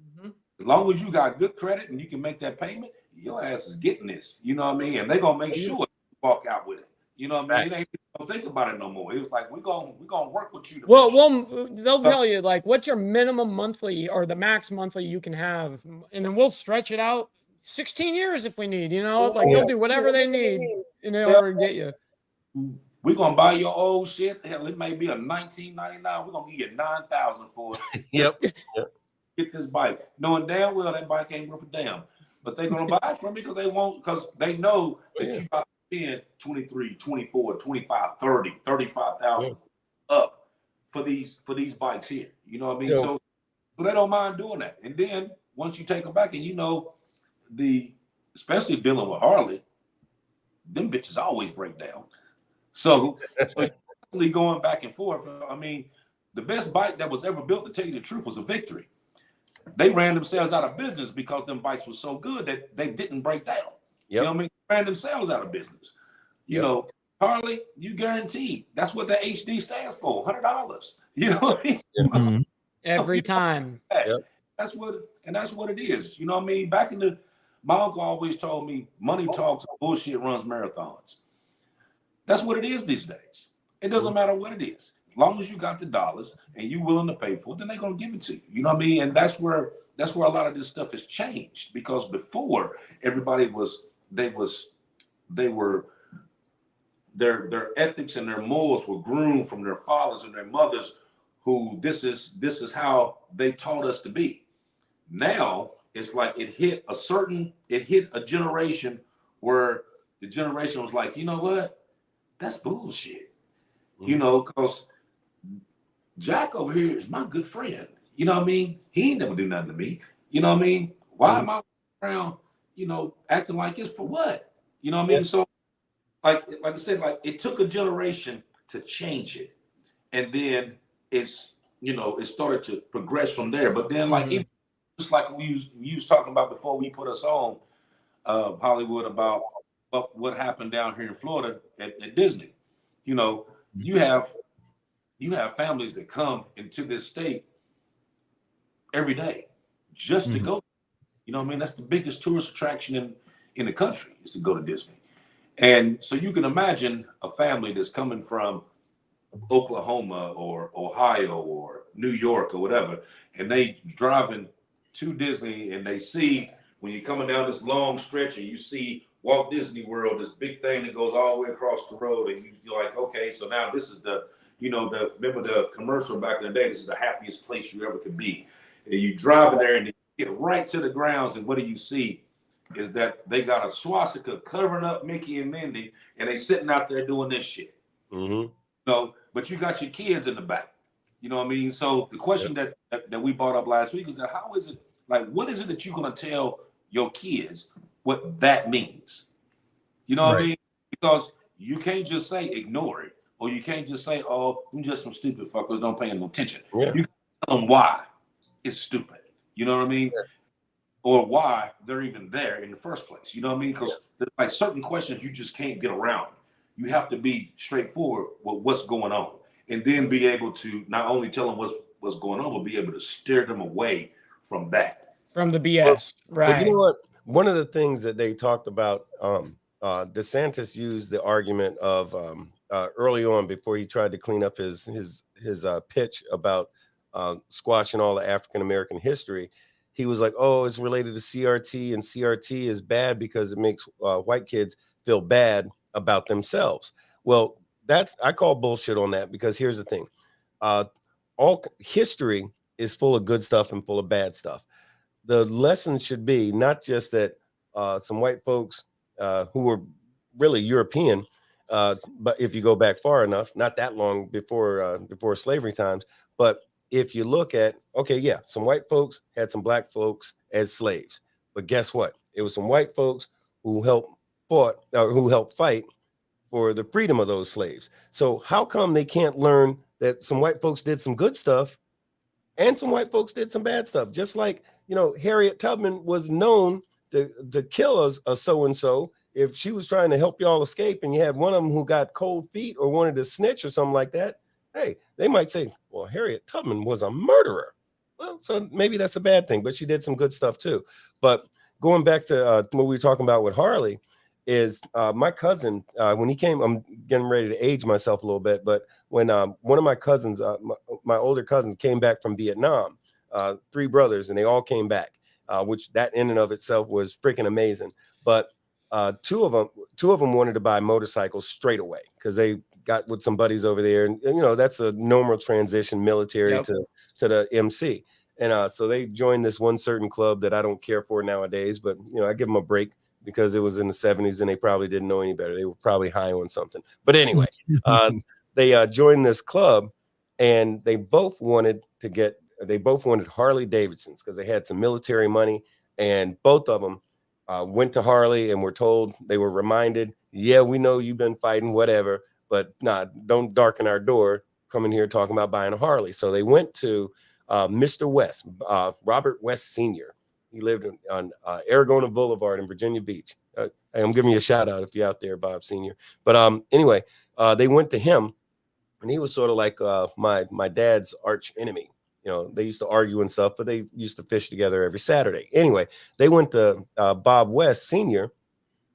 As long as you got good credit and you can make that payment, your ass is getting this. You know what I mean? And they're gonna make sure you walk out with it. You know what I mean? They don't think about it no more. It was like we're gonna work with you. They'll tell you like what's your minimum monthly or the max monthly you can have, and then we'll stretch it out 16 years if we need, you know, it's like they'll do whatever they need in order to get you. We're gonna buy your old shit. Hell, it may be a 1999. We're gonna give you 9,000 for it. Yep. Get this bike, knowing damn well that bike ain't worth a damn. But they're gonna buy it from me because they know that you got to spend 23, 24, 25, 30, 35,000 up for these bikes here. You know what I mean? So they don't mind doing that. And then once you take them back, and you know, especially dealing with Harley, them bitches always break down. So going back and forth. I mean, the best bike that was ever built, to tell you the truth, was a Victory. They ran themselves out of business because them bikes were so good that they didn't break down. You know what I mean? They ran themselves out of business. You know, Harley, you guaranteed. That's what the HD stands for, $100. You know what I mean? Every time. That's what it is. You know what I mean? My uncle always told me, money talks, bullshit runs marathons. That's what it is these days. It doesn't matter what it is. As long as you got the dollars and you're willing to pay for it, then they're gonna give it to you. You know what I mean? And that's where a lot of this stuff has changed, because before everybody their ethics and their morals were groomed from their fathers and their mothers, who this is how they taught us to be. Now it's like it hit a generation where the generation was like, you know what? That's bullshit. You know, because Jack over here is my good friend. You know what I mean? He ain't never do nothing to me. You know what I mean? Why am I around, you know, acting like this for what? You know what I mean? So like I said, like it took a generation to change it. And then it's, you know, it started to progress from there. But then like even just like we was talking about before we put us on Hollywood, about what happened down here in Florida at Disney. You know, you have families that come into this state every day just to go. You know what I mean? That's the biggest tourist attraction in the country, is to go to Disney. And so you can imagine a family that's coming from Oklahoma or Ohio or New York or whatever, and they driving to Disney, and they see, when you're coming down this long stretch and you see Walt Disney World, this big thing that goes all the way across the road, and you're like, okay, so now this is remember the commercial back in the day, this is the happiest place you ever could be. And you drive in there and you get right to the grounds, and what do you see? Is that they got a swastika covering up Mickey and Minnie, and they sitting out there doing this shit. No, but you got your kids in the back. You know what I mean? So the question that we brought up last week is that how is it, like, what is it that you're gonna tell your kids what that means? You know what I mean? Because you can't just say ignore it, or you can't just say, oh, I'm just some stupid fuckers, don't pay no attention. You can tell them why it's stupid. You know what I mean? Or why they're even there in the first place. You know what I mean? Because there's like certain questions you just can't get around. You have to be straightforward with what's going on, and then be able to not only tell them what's going on, but be able to steer them away from that. From the BS, right? Well, you know what? One of the things that they talked about, DeSantis used the argument of early on, before he tried to clean up his pitch about squashing all the African American history. He was like, oh, it's related to CRT, and CRT is bad because it makes white kids feel bad about themselves. Well, I call bullshit on that, because here's the thing. All history is full of good stuff and full of bad stuff. The lesson should be not just that some white folks who were really European, but if you go back far enough, not that long before slavery times, but if you look at, okay, yeah, some white folks had some black folks as slaves, but guess what? It was some white folks who helped fight for the freedom of those slaves. So how come they can't learn that some white folks did some good stuff and some white folks did some bad stuff? Just like, you know, Harriet Tubman was known to kill a so-and-so if she was trying to help y'all escape, and you had one of them who got cold feet or wanted to snitch or something like that. Hey, they might say, well, Harriet Tubman was a murderer. Well, so maybe that's a bad thing, but she did some good stuff too. But going back to what we were talking about with Harley, is my cousin, when he came, I'm getting ready to age myself a little bit, but when one of my cousins, my older cousins, came back from Vietnam, 3 brothers, and they all came back. which that in and of itself was freaking amazing. But two of them wanted to buy motorcycles straight away because they got with some buddies over there, and you know that's a normal transition, military to the MC. And so they joined this one certain club that I don't care for nowadays, but you know I give them a break because it was in the 70s and they probably didn't know any better. They were probably high on something. But anyway, they joined this club, and they both wanted Harley Davidsons because they had some military money, and both of them went to Harley and were told, they were reminded, yeah, we know you've been fighting, whatever, but don't darken our door coming here talking about buying a Harley. So they went to Mr. West, Robert West Sr. He lived on Aragona Boulevard in Virginia Beach. I'm giving you a shout out if you're out there, Bob Sr. But anyway, they went to him, and he was sort of like my dad's arch enemy. You know, they used to argue and stuff, but they used to fish together every Saturday. Anyway, they went to Bob West Sr.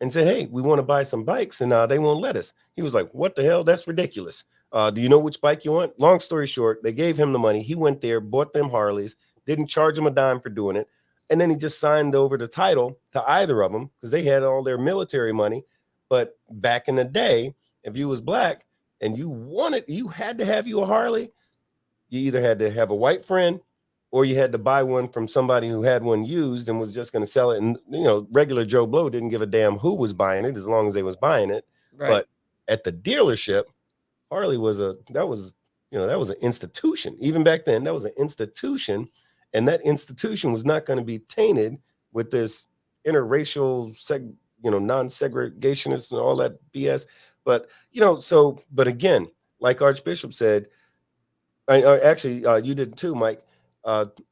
and said, hey, we want to buy some bikes, and they won't let us. He was like, what the hell? That's ridiculous. Do you know which bike you want? Long story short, they gave him the money. He went there, bought them Harleys, didn't charge him a dime for doing it. And then he just signed over the title to either of them because they had all their military money. But back in the day, if you was black and you had to have you a Harley, you either had to have a white friend or you had to buy one from somebody who had one used and was just going to sell it. And, you know, regular Joe Blow didn't give a damn who was buying it as long as they was buying it. Right. But at the dealership, Harley was an institution. Even back then, that was an institution. And that institution was not going to be tainted with this interracial, non-segregationist and all that BS. But, but again, like Archbishop said, you did too, Mike.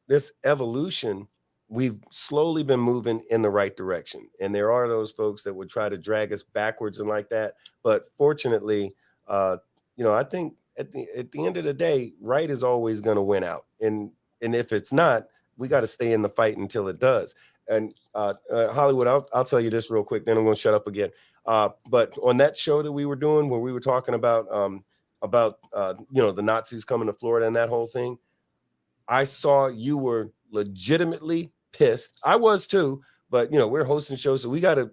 This evolution, we've slowly been moving in the right direction. And there are those folks that would try to drag us backwards and like that. But fortunately, I think at the end of the day, right is always going to win out. And if it's not, we got to stay in the fight until it does. And Hollywood, I'll tell you this real quick, then I'm going to shut up again. But on that show that we were doing where we were talking about the Nazis coming to Florida and that whole thing, I saw you were legitimately pissed. I was too, but we're hosting shows, so we gotta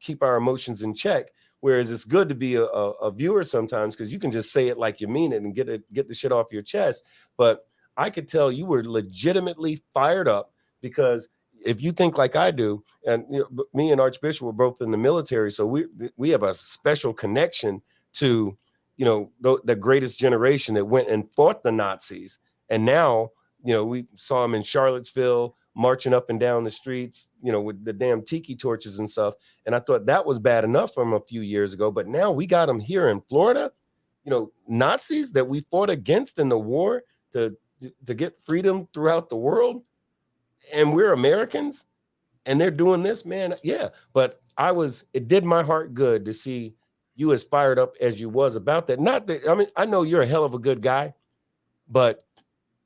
keep our emotions in check. Whereas it's good to be a viewer sometimes because you can just say it like you mean it and get the shit off your chest. But I could tell you were legitimately fired up because if you think like I do, and me and Archbishop were both in the military, so we have a special connection to the greatest generation that went and fought the Nazis. And now, we saw them in Charlottesville marching up and down the streets, with the damn tiki torches and stuff. And I thought that was bad enough from a few years ago. But now we got them here in Florida, Nazis that we fought against in the war to get freedom throughout the world. And we're Americans and they're doing this, man. Yeah. But it did my heart good to see you as fired up as you was about that. Not that, I know you're a hell of a good guy, but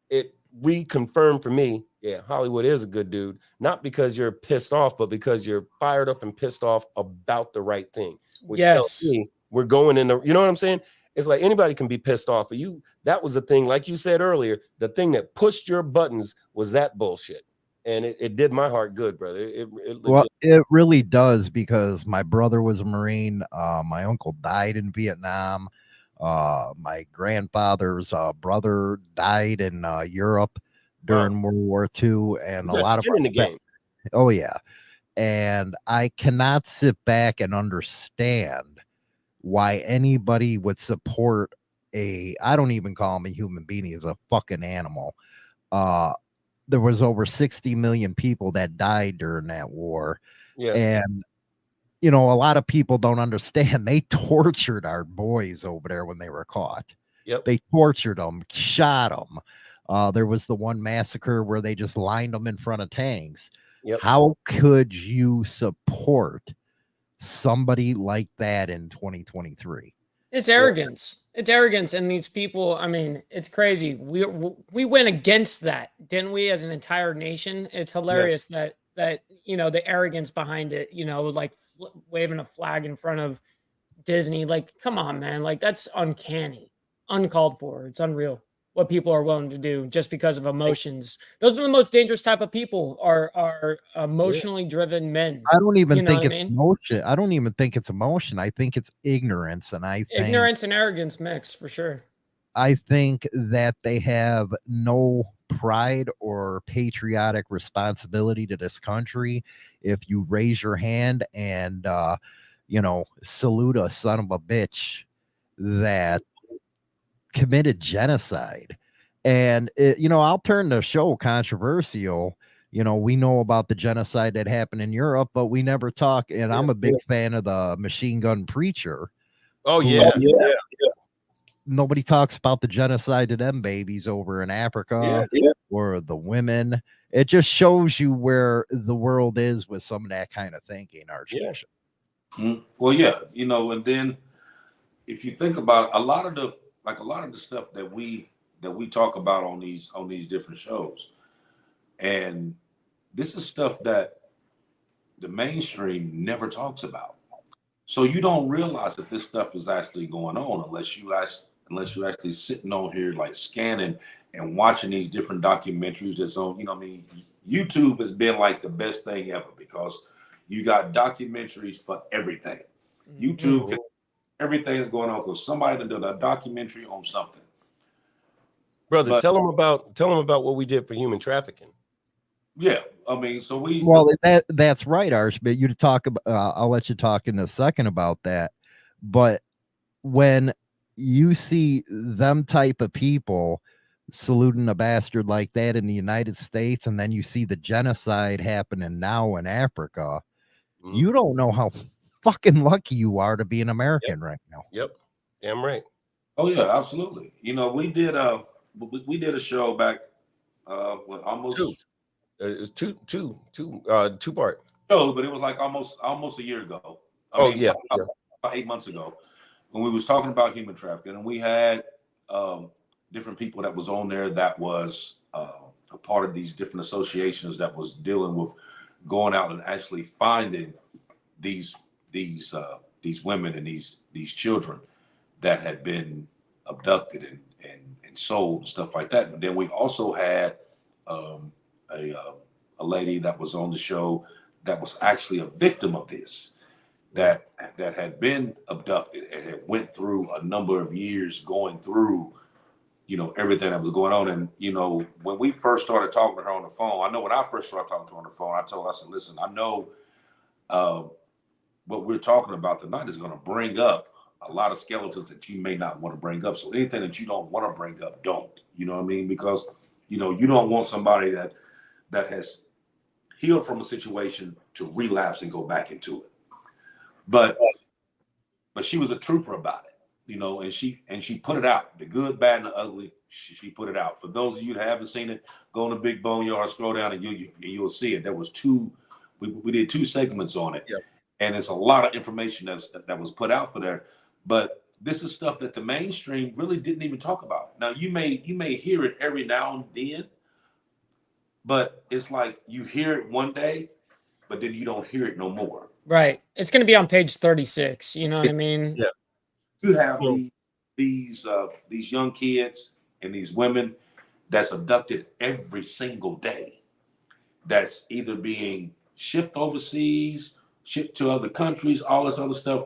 it reconfirmed for me, yeah, Hollywood is a good dude, not because you're pissed off, but because you're fired up and pissed off about the right thing, which tells me we're going in the, you know what I'm saying? It's like anybody can be pissed off, but that was the thing, like you said earlier, the thing that pushed your buttons was that bullshit. And it did my heart good, brother. Well, it really does, because my brother was a Marine. My uncle died in Vietnam. My grandfather's brother died in Europe during World War II, and a lot of in the game. Oh yeah, and I cannot sit back and understand why anybody would support I don't even call him a human being; he's a fucking animal. There was over 60 million people that died during that war. Yeah. And, a lot of people don't understand. They tortured our boys over there when they were caught. Yep. They tortured them, shot them. There was the one massacre where they just lined them in front of tanks. Yep. How could you support somebody like that in 2023? It's arrogance. It's arrogance. And these people, it's crazy. We went against that, didn't we, as an entire nation? It's hilarious that the arrogance behind it, like waving a flag in front of Disney. Like, come on, man. Like, that's uncanny, uncalled for. It's unreal. what people are willing to do just because of emotions. Those are the most dangerous type of people, are emotionally driven men. I don't even You know think what I it's mean? emotion. I don't even think it's emotion. I think it's ignorance. And Ignorance and arrogance mix for sure. I think that they have no pride or patriotic responsibility to this country. If you raise your hand and salute a son of a bitch that committed genocide. And I'll turn the show controversial. We know about the genocide that happened in Europe, but we never talk. And I'm a big fan of the Machine Gun Preacher. Oh yeah, Nobody talks about the genocide of them babies over in Africa or the women. It just shows you where the world is with some of that kind of thinking, Archbishop. Well, yeah, and then if you think about a lot of the stuff that we talk about on these different shows, and this is stuff that the mainstream never talks about. So you don't realize that this stuff is actually going on unless you actually sitting on here like scanning and watching these different documentaries that's on, YouTube has been like the best thing ever because you got documentaries for everything. YouTube, everything is going on because somebody did a documentary on something. Brother, tell them about what we did for human trafficking. Yeah, that's right, Arch. But you talk about, I'll let you talk in a second about that. But when you see them type of people saluting a bastard like that in the United States, and then you see the genocide happening now in Africa, you don't know how fucking lucky you are to be an American right now. Yep, damn right. Oh yeah, absolutely. We did a show back almost it's two part show, but it was like almost a year ago. About 8 months ago, when we was talking about human trafficking, and we had different people that was on there that was a part of these different associations that was dealing with going out and actually finding these women and these children that had been abducted and sold and stuff like that. And then we also had a lady that was on the show that was actually a victim of this, that had been abducted and had went through a number of years going through, everything that was going on. And, when we first started talking to her on the phone, I know when I first started talking to her on the phone, I said, listen, I know what we're talking about tonight is going to bring up a lot of skeletons that you may not want to bring up. So anything that you don't want to bring up, don't. You know what I mean? Because, you don't want somebody that has healed from a situation to relapse and go back into it. But she was a trooper about it, and she put it out. The good, bad, and the ugly, she put it out. For those of you that haven't seen it, go on the Big Boneyard, scroll down, and you'll see it. There was we did 2 segments on it. Yep. And it's a lot of information that was put out for there. But this is stuff that the mainstream really didn't even talk about. Now you may hear it every now and then, but it's like you hear it one day, but then you don't hear it no more. Right. It's going to be on page 36. You know what I mean? Yeah. You have these young kids and these women that's abducted every single day. That's either being shipped overseas, shipped to other countries, all this other stuff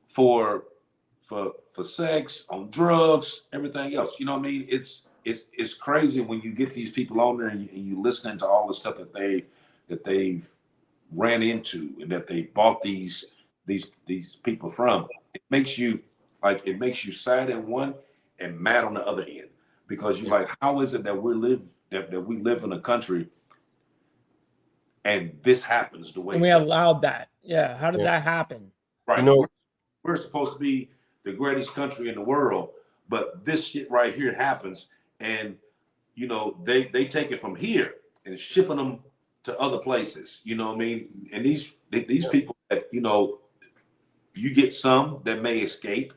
for sex, on drugs, everything else. You know what I mean? It's crazy when you get these people on there and you listening to all the stuff that they've ran into and that they bought these people from. It makes you sad in one and mad on the other end, because you're like, how is it that we live in a country and this happens the way and we allowed that? Yeah. How did that happen? Right. We're supposed to be the greatest country in the world, but this shit right here happens, and they take it from here and shipping them to other places. You know what I mean? And these people that you get some that may escape,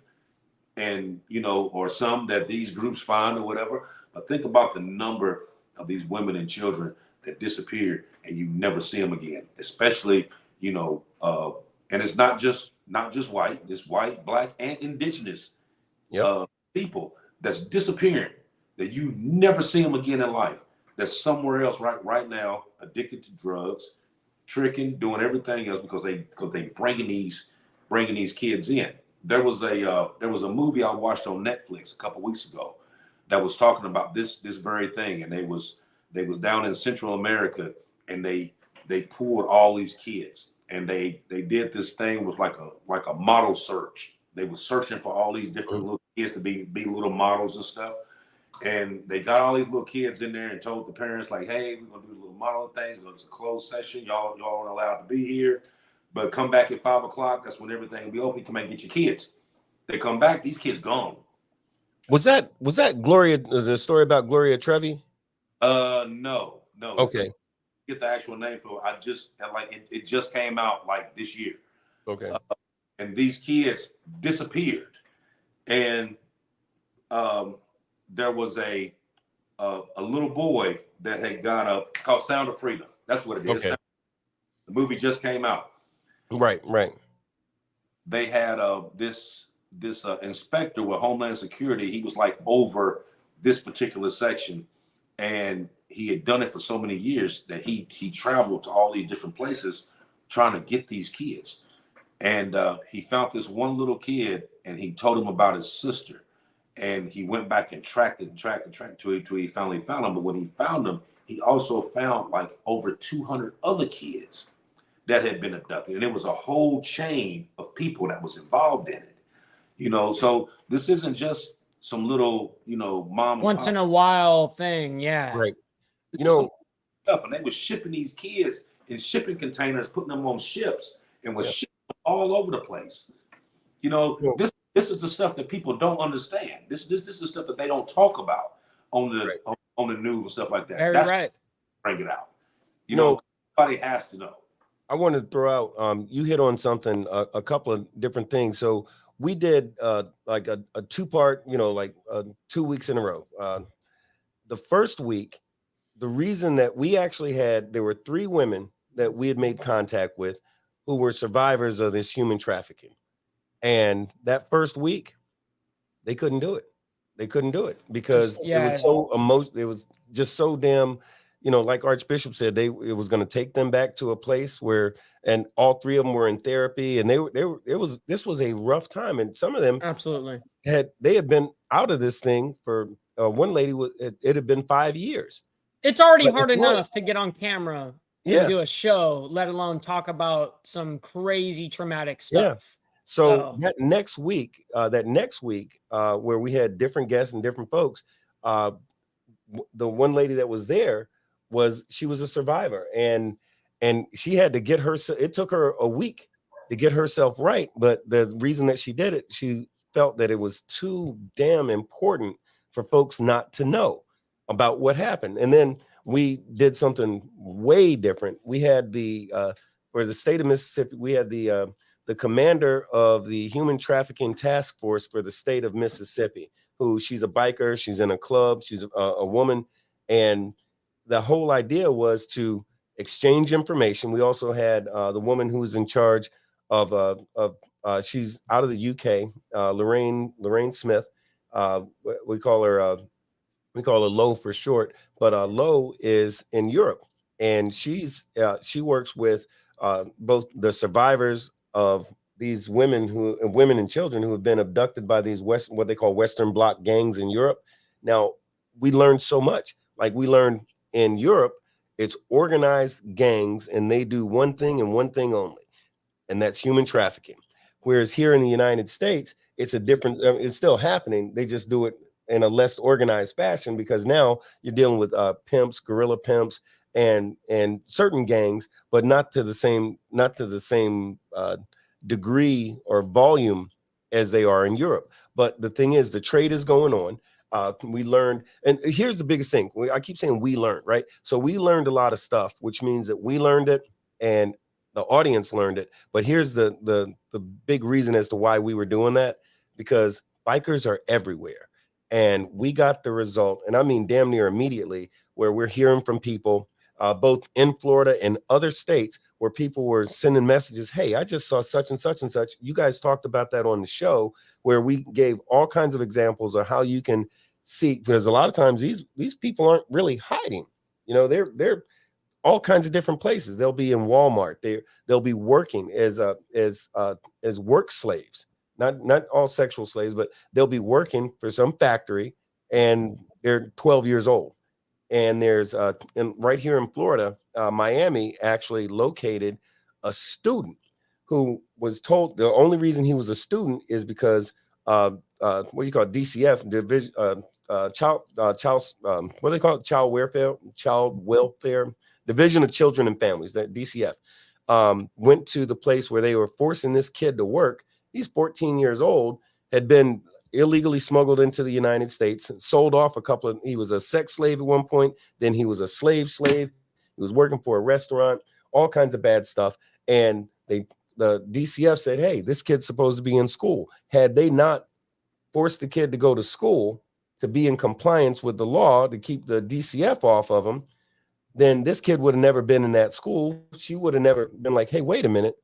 and or some that these groups find or whatever. But think about the number of these women and children that disappear and you never see them again, especially and it's not just white, it's white, black, and indigenous people that's disappearing, that you never see them again in life, that's somewhere else right now, addicted to drugs, tricking, doing everything else because they bringing these kids in. There was a movie I watched on Netflix a couple weeks ago that was talking about this very thing, and they was down in Central America, and they pulled all these kids, and they did this thing with like a model search. They were searching for all these different little kids to be little models and stuff. And they got all these little kids in there and told the parents, like, hey, we're gonna do little modeling things. It's a closed session. Y'all aren't allowed to be here. But come back at 5 o'clock. That's when everything will be open. Come back and get your kids. They come back, these kids gone. Was that Gloria, the story about Gloria Trevi? No. Okay. Get the actual name for it. I just it just came out like this year. Okay. And these kids disappeared. And there was a little boy that had got called Sound of Freedom. That's what it is. Okay. The movie just came out. Right. They had this inspector with Homeland Security. He was like over this particular section, and he had done it for so many years that he traveled to all these different places trying to get these kids. And he found this one little kid, and he told him about his sister. And he went back and tracked till he finally found him. But when he found him, he also found like over 200 other kids that had been abducted. And it was a whole chain of people that was involved in it. So this isn't just some little, mom once in a while thing. Yeah. Right. Stuff. And they were shipping these kids in shipping containers, putting them on ships, and was shipping them all over the place. This is the stuff that people don't understand. This is the stuff that they don't talk about on the news and stuff like that. Very right. Bring it out. Everybody has to know. I wanted to throw out, you hit on something, a couple of different things. So we did like a 2-part, 2 weeks in a row. The first week, the reason that we actually there were 3 women that we had made contact with who were survivors of this human trafficking. And that first week, they couldn't do it. They couldn't do it because it was so emotional. It was just so damn, like Archbishop said, it was going to take them back to a place where, and all 3 of them were in therapy, and this was a rough time. And some of them absolutely had been out of this thing for one lady. It had been 5 years. It's already hard enough to get on camera and do a show, let alone talk about some crazy traumatic stuff. Yeah. So that next week, where we had different guests and different folks, the one lady that was there she was a survivor, and she had to get it took her a week to get herself right. But the reason that she did it, she felt that it was too damn important for folks not to know about what happened. And then we did something way different. We had for the state of Mississippi, we had the commander of the Human Trafficking Task Force for the state of Mississippi, she's a biker, she's in a club, she's a woman. And the whole idea was to exchange information. We also had the woman who's in charge of she's out of the UK, Lorraine Smith. We call her Lo for short, but Lo is in Europe, and she works with both the survivors of these women and children who have been abducted by these what they call Western Bloc gangs in Europe. Now, we learned so much. Like, we learned in Europe, it's organized gangs, and they do one thing and one thing only, and that's human trafficking. Whereas here in the United States, it's it's still happening. They just do it in a less organized fashion, because now you're dealing with pimps, guerrilla pimps, and certain gangs, but not to the same degree or volume as they are in Europe. But the thing is, the trade is going on. We learned, and here's the biggest thing. I keep saying we learned, right? So we learned a lot of stuff, which means that we learned it and the audience learned it. But here's the big reason as to why we were doing that, because bikers are everywhere. And we got the result, and I mean damn near immediately, where we're hearing from people both in Florida and other states where people were sending messages. Hey, I just saw such and such and such. You guys talked about that on the show, where we gave all kinds of examples of how you can see, because a lot of times these people aren't really hiding. You know, they're all kinds of different places. They'll be in Walmart. They'll be working as work slaves. Not all sexual slaves, but they'll be working for some factory, and they're 12 years old. And there's and right here in Florida, Miami actually located a student who was told the only reason he was a student is because what do you call it? DCF, division child what do they call it? Child welfare Division of Children and Families, that DCF, went to the place where they were forcing this kid to work. He's 14 years old, had been illegally smuggled into the United States, sold off he was a sex slave at one point. Then he was a slave. He was working for a restaurant, all kinds of bad stuff. And the DCF said, hey, this kid's supposed to be in school. Had they not forced the kid to go to school to be in compliance with the law to keep the DCF off of him, then this kid would have never been in that school. She would have never been like, hey, wait a minute.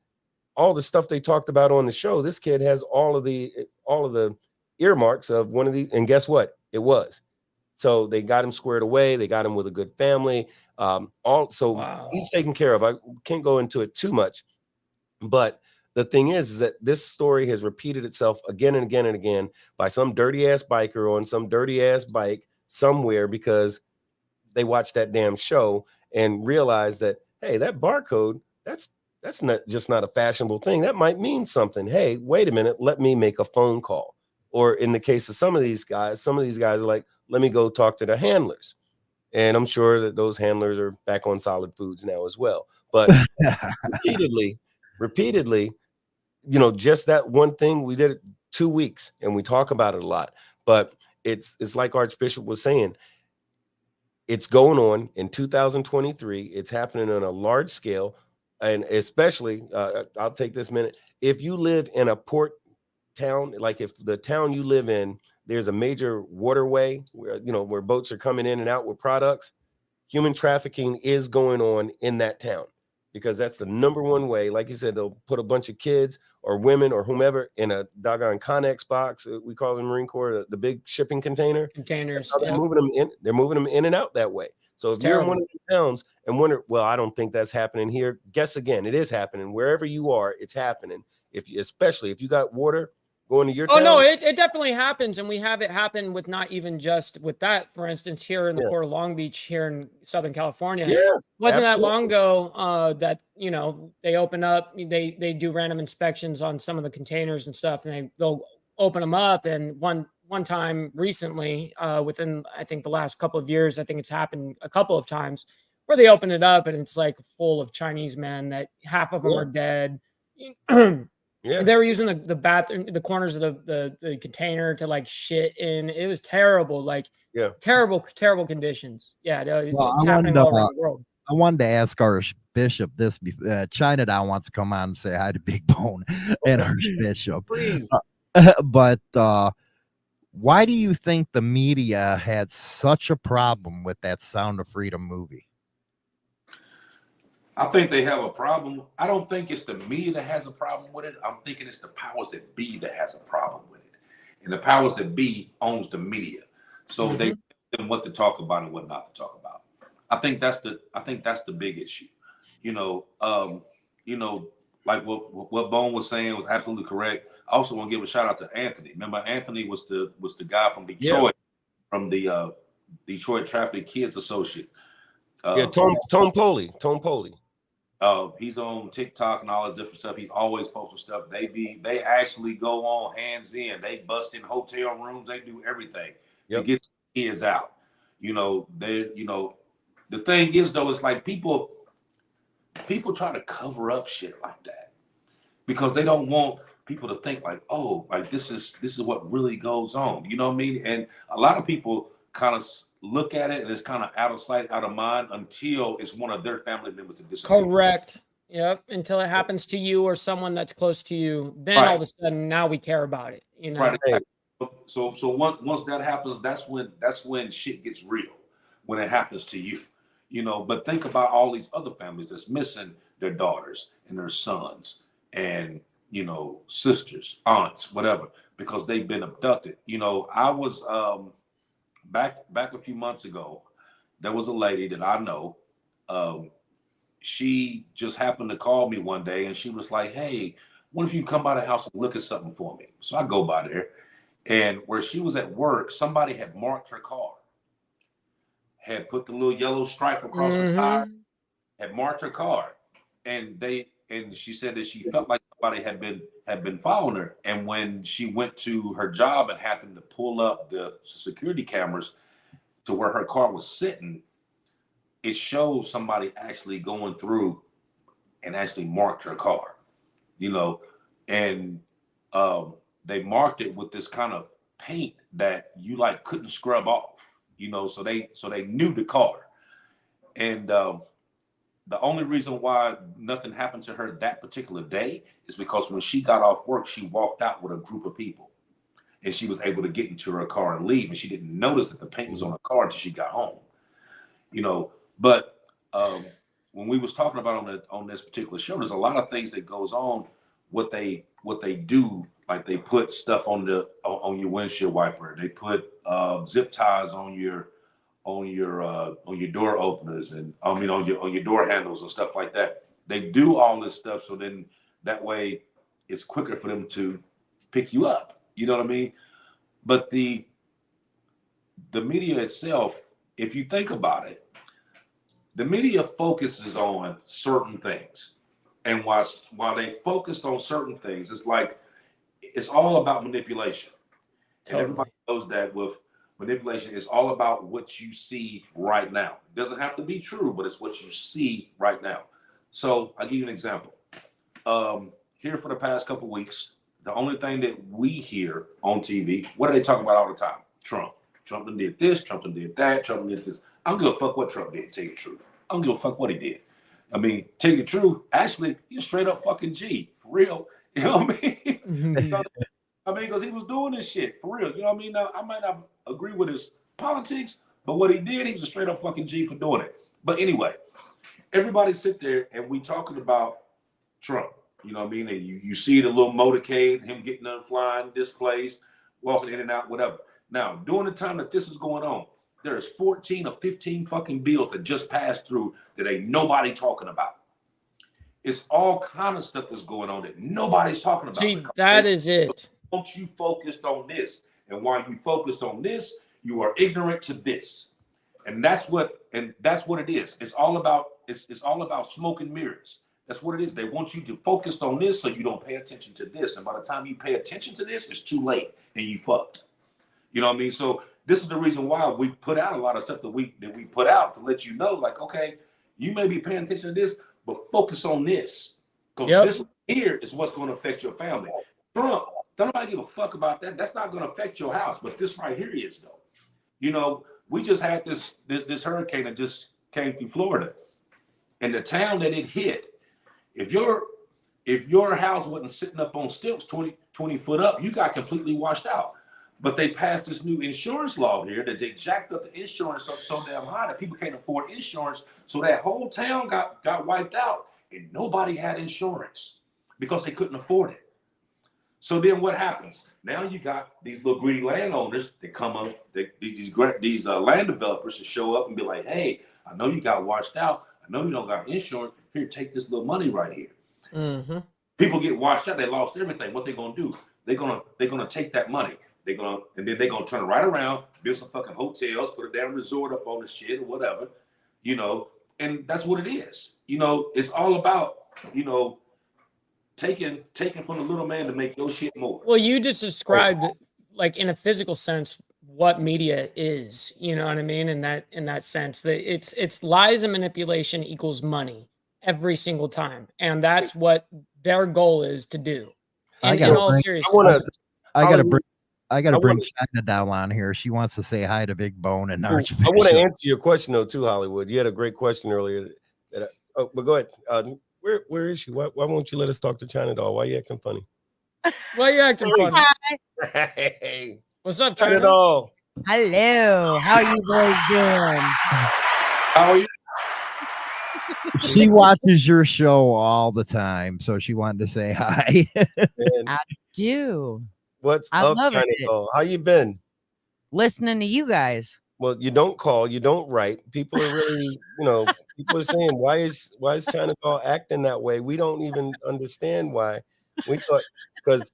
All the stuff they talked about on the show, this kid has all of the earmarks of one of these. And guess what? It was. So they got him squared away. They got him with a good family. Wow. He's taken care of. I can't go into it too much. But the thing is that this story has repeated itself again and again and again by some dirty ass biker on some dirty ass bike somewhere, because they watched that damn show and realized that, hey, that barcode, that's not a fashionable thing. That might mean something. Hey, wait a minute, let me make a phone call. Or in the case of some of these guys are like, let me go talk to the handlers. And I'm sure that those handlers are back on solid foods now as well. But repeatedly, you know, just that one thing, we did it 2 weeks and we talk about it a lot. But it's like Archbishop was saying, it's going on in 2023. It's happening on a large scale. And especially, I'll take this minute. If you live in a port town, like if the town you live in, there's a major waterway where boats are coming in and out with products, human trafficking is going on in that town, because that's the number one way. Like you said, they'll put a bunch of kids or women or whomever in a doggone Connex box. We call it in Marine Corps the big shipping containers. They're moving them in. They're moving them in and out that way. So if you're in one of these towns and wonder, well, I don't think that's happening here. Guess again, it is happening wherever you are. It's happening. Especially if you got water going to your town. Oh no, it definitely happens, and we have it happen with not even just with that. For instance, here in the Port of Long Beach, here in Southern California, wasn't that long ago that they open up, they do random inspections on some of the containers and stuff, and they'll open them up. And one time recently, within I think the last couple of years, I think it's happened a couple of times where they open it up and it's like full of Chinese men that half of them are dead. Yeah, they were using the bathroom, the corners of the container to like shit in. It was terrible, terrible conditions. Yeah, it's happening all around the world. I wanted to ask Archbishop this. Chinatown wants to come on and say hi to Big Bone and Archbishop. Please. But why do you think the media had such a problem with that Sound of Freedom movie? I think they have a problem. I don't think it's the media that has a problem with it. I'm thinking it's the powers that be that has a problem with it. And the powers that be owns the media. So they tell them what to talk about and what not to talk about. I think that's the big issue. Like what Bone was saying was absolutely correct. I also want to give a shout out to Anthony. Remember, Anthony was the guy from Detroit, from the Detroit Traffic Kids Associate. Tone Poley. He's on TikTok and all this different stuff. He's always posting stuff. They actually go on hands in. They bust in hotel rooms. They do everything to get kids out. The thing is though, it's like people try to cover up shit like that because they don't want people to think like, oh, like this is what really goes on. You know what I mean? And a lot of people kind of look at it and it's kind of out of sight, out of mind until it's one of their family members that disappears. Correct. Yep. Until it happens to you or someone that's close to you, then all of a sudden now we care about it. Right. Exactly. So once that happens, that's when shit gets real. When it happens to you, you know. But think about all these other families that's missing their daughters and their sons and, you know, sisters, aunts, whatever, because they've been abducted. You know, I was back a few months ago. There was a lady that I know. She just happened to call me one day and she was like, hey, what if you come by the house and look at something for me? So I go by there, and where she was at work, somebody had marked her car, had put the little yellow stripe across her tire, had marked her car. And she said that she felt like somebody had been following her. And when she went to her job and happened to pull up the security cameras to where her car was sitting, it showed somebody actually going through and actually marked her car, you know, and they marked it with this kind of paint that you like couldn't scrub off, you know, so they knew the car. And the only reason why nothing happened to her that particular day is because when she got off work, she walked out with a group of people and she was able to get into her car and leave. And she didn't notice that the paint was on her car until she got home, you know. But when we was talking about on this particular show, there's a lot of things that goes on. What they do, like they put stuff on your windshield wiper. They put zip ties on your door openers, and I mean on your door handles and stuff like that. They do all this stuff so then that way it's quicker for them to pick you up. You know what I mean? But the media itself, if you think about it, the media focuses on certain things. And while they focused on certain things, it's like it's all about manipulation. Totally. And everybody knows that with manipulation, it's all about what you see right now. It doesn't have to be true, but it's what you see right now. So I'll give you an example. Here for the past couple of weeks, the only thing that we hear on TV, what are they talking about all the time? Trump. Trump done did this, Trump done did that, Trump done did this. I don't give a fuck what Trump did, tell you the truth. I don't give a fuck what he did. I mean, tell you the truth, actually, he's straight up fucking G, for real. You know what I mean? Because he was doing this shit, for real. You know what I mean? Now, I might not agree with his politics, but what he did, he was a straight up fucking G for doing it. But anyway, everybody sit there and we talking about Trump. You know what I mean? And you see the little motorcade, him getting on flying displays, walking in and out, whatever. Now, during the time that this is going on, there's 14 or 15 fucking bills that just passed through that ain't nobody talking about. It's all kind of stuff that's going on that nobody's talking about. See, that is it. Don't you focused on this? And while you focused on this, you are ignorant to this. And that's what it is. It's all about smoke and mirrors. That's what it is. They want you to focus on this so you don't pay attention to this. And by the time you pay attention to this, it's too late and you fucked. You know what I mean? So this is the reason why we put out a lot of stuff that we put out to let you know, like, okay, you may be paying attention to this, but focus on this. Because this here is what's going to affect your family. Trump, don't nobody give a fuck about that. That's not going to affect your house. But this right here is, though. You know, we just had this hurricane that just came through Florida. And the town that it hit, if your house wasn't sitting up on stilts 20 foot up, you got completely washed out. But they passed this new insurance law here that they jacked up the insurance so damn high that people can't afford insurance. So that whole town got wiped out and nobody had insurance because they couldn't afford it. So then what happens? Now you got these little greedy landowners that come up, these land developers to show up and be like, hey, I know you got washed out. I know you don't got insurance. Here, take this little money right here. Mm-hmm. People get washed out. They lost everything. What they going to do? They're gonna take that money. They're gonna turn it right around, build some fucking hotels, put a damn resort up on the shit or whatever, you know, and that's what it is. You know, it's all about, you know, taking from the little man to make your shit more. Well, you just described, like, in a physical sense, what media is, you know what I mean? In that sense, that it's lies and manipulation equals money every single time. And that's what their goal is to do. In all seriousness. I gotta bring China down on here. She wants to say hi to Big Bone and Archbishop. I want to answer your question though too, Hollywood. You had a great question earlier. But go ahead. Where is she? Why won't you let us talk to China Doll? Why are you acting funny? Why are you acting funny? Hey, what's up, China Doll? Hello. How are you boys doing? How are you? She watches your show all the time, so she wanted to say hi. And I do. what's I up, love China it. Doll? How you been? Listening to you guys. Well, you don't call, you don't write. People are really, people are saying, why is China Doll acting that way? We don't even understand why. We thought because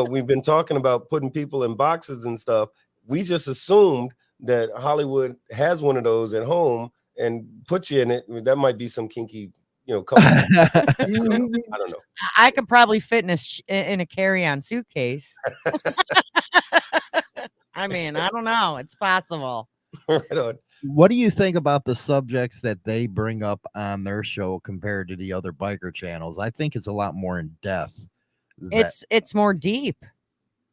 we've been talking about putting people in boxes and stuff. We just assumed that Hollywood has one of those at home and put you in it. That might be some kinky, couple. I don't know. I could probably fit in a carry-on suitcase. I mean, I don't know. It's possible. Right on. What do you think about the subjects that they bring up on their show compared to the other biker channels? I think it's a lot more in depth. It's more deep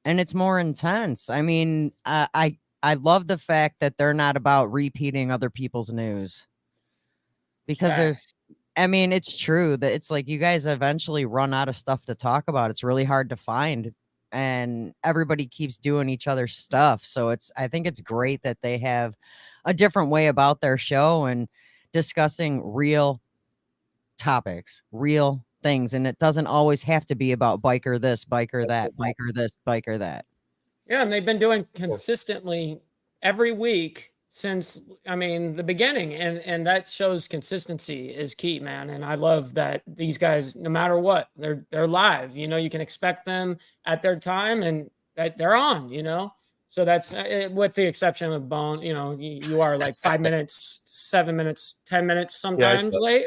and it's more intense. I mean, I love the fact that they're not about repeating other people's news, because I mean, it's true that it's like you guys eventually run out of stuff to talk about. It's really hard to find, and everybody keeps doing each other's stuff. So I think it's great that they have a different way about their show and discussing real topics, real things. And it doesn't always have to be about biker this, biker that, biker this, biker that. Yeah, and they've been doing consistently every week since the beginning, and that shows consistency is key, man. And I love that these guys, no matter what, they're live. You can expect them at their time and that they're on. So that's with the exception of Bone. You are like 5 minutes, 7 minutes, 10 minutes sometimes late.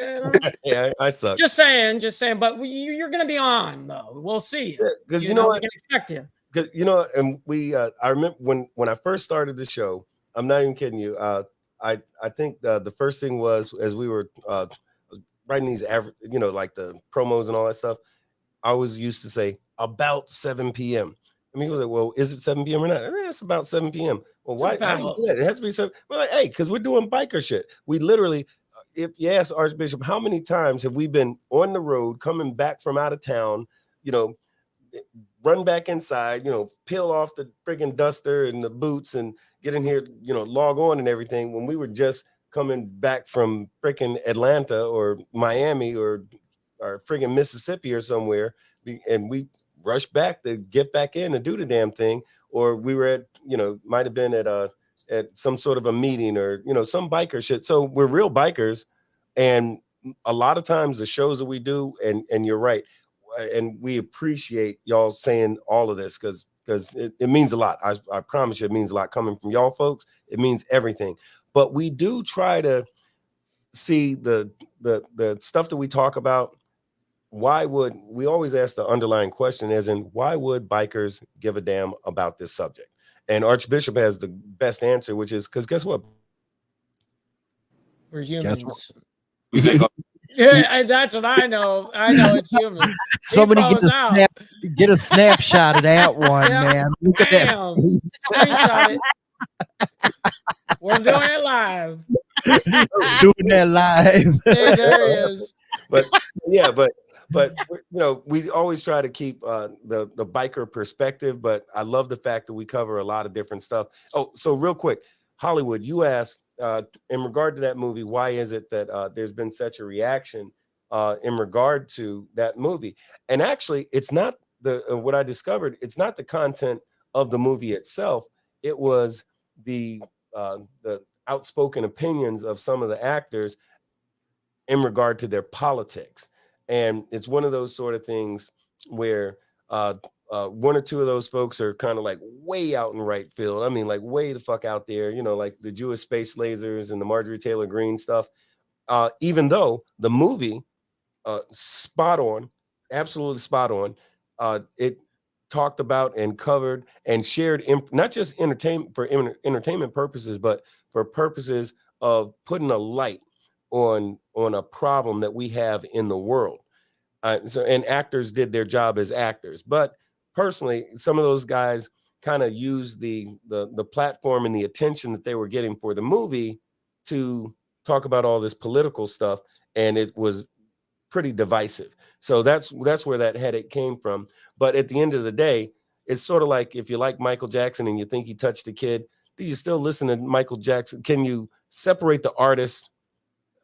Yeah, I suck. Just saying. But you're gonna be on though. We'll see. Because we can expect you. Because and we I remember when I first started the show. I'm not even kidding you. I think the first thing was, as we were writing these like the promos and all that stuff, I always used to say about 7 p.m. I mean, he was like, well, is it 7 p.m. or not? It's about 7 p.m. Well, why? It has to be 7. We're like, hey, because we're doing biker shit. We literally, if you ask Archbishop, how many times have we been on the road coming back from out of town, run back inside, peel off the freaking duster and the boots and get in here, log on and everything, when we were just coming back from freaking Atlanta or Miami or freaking Mississippi or somewhere, and we rushed back to get back in and do the damn thing. Or we were at, might have been at some sort of a meeting or, some biker shit. So we're real bikers. And a lot of times the shows that we do, and you're right, and we appreciate y'all saying all of this because it means a lot. I promise you, it means a lot coming from y'all folks. It means everything. But we do try to see the stuff that we talk about. Why would we always ask the underlying question, as in, why would bikers give a damn about this subject? And Archbishop has the best answer, which is because guess what? We're humans. Yeah, that's what I know. I know it's human. Somebody get a snapshot of that one, man. Look at that. Screenshot it. We're doing it live. Doing that live. There he is. But we always try to keep the biker perspective. But I love the fact that we cover a lot of different stuff. Oh, so real quick, Hollywood, you asked in regard to that movie, why is it that there's been such a reaction in regard to that movie? And actually, it's not what I discovered. It's not the content of the movie itself. It was the outspoken opinions of some of the actors in regard to their politics. And it's one of those sort of things where one or two of those folks are kind of like way out in right field. I mean, like way the fuck out there, like the Jewish space lasers and the Marjorie Taylor Greene stuff. Even though the movie, spot on, absolutely spot on. It talked about and covered and shared not just entertainment purposes, but for purposes of putting a light on a problem that we have in the world. And actors did their job as actors, but personally, some of those guys kind of used the platform and the attention that they were getting for the movie to talk about all this political stuff, and it was pretty divisive. So that's where that headache came from. But at the end of the day, it's sort of like if you like Michael Jackson and you think he touched a kid, do you still listen to Michael Jackson? Can you separate the artist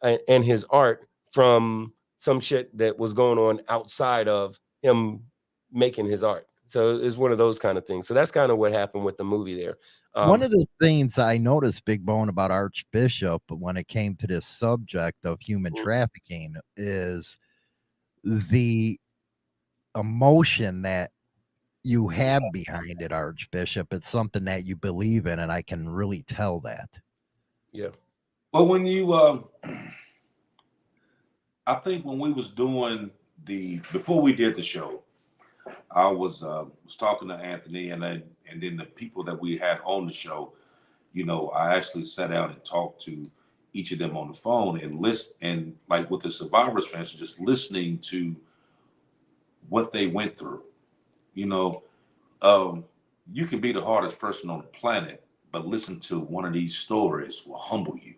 and his art from some shit that was going on outside of him making his art. So it's one of those kind of things. So that's kind of what happened with the movie there. One of the things I noticed, Big Bone, about Archbishop when it came to this subject of human trafficking is the emotion that you have behind it, Archbishop. It's something that you believe in, and I can really tell that. Yeah. Well, when you, I think when we was doing before we did the show, I was talking to Anthony, and then the people that we had on the show, you know, I actually sat down and talked to each of them on the phone and listen, and like with the survivors fans, just listening to what they went through. You know, you can be the hardest person on the planet, but listen to one of these stories will humble you.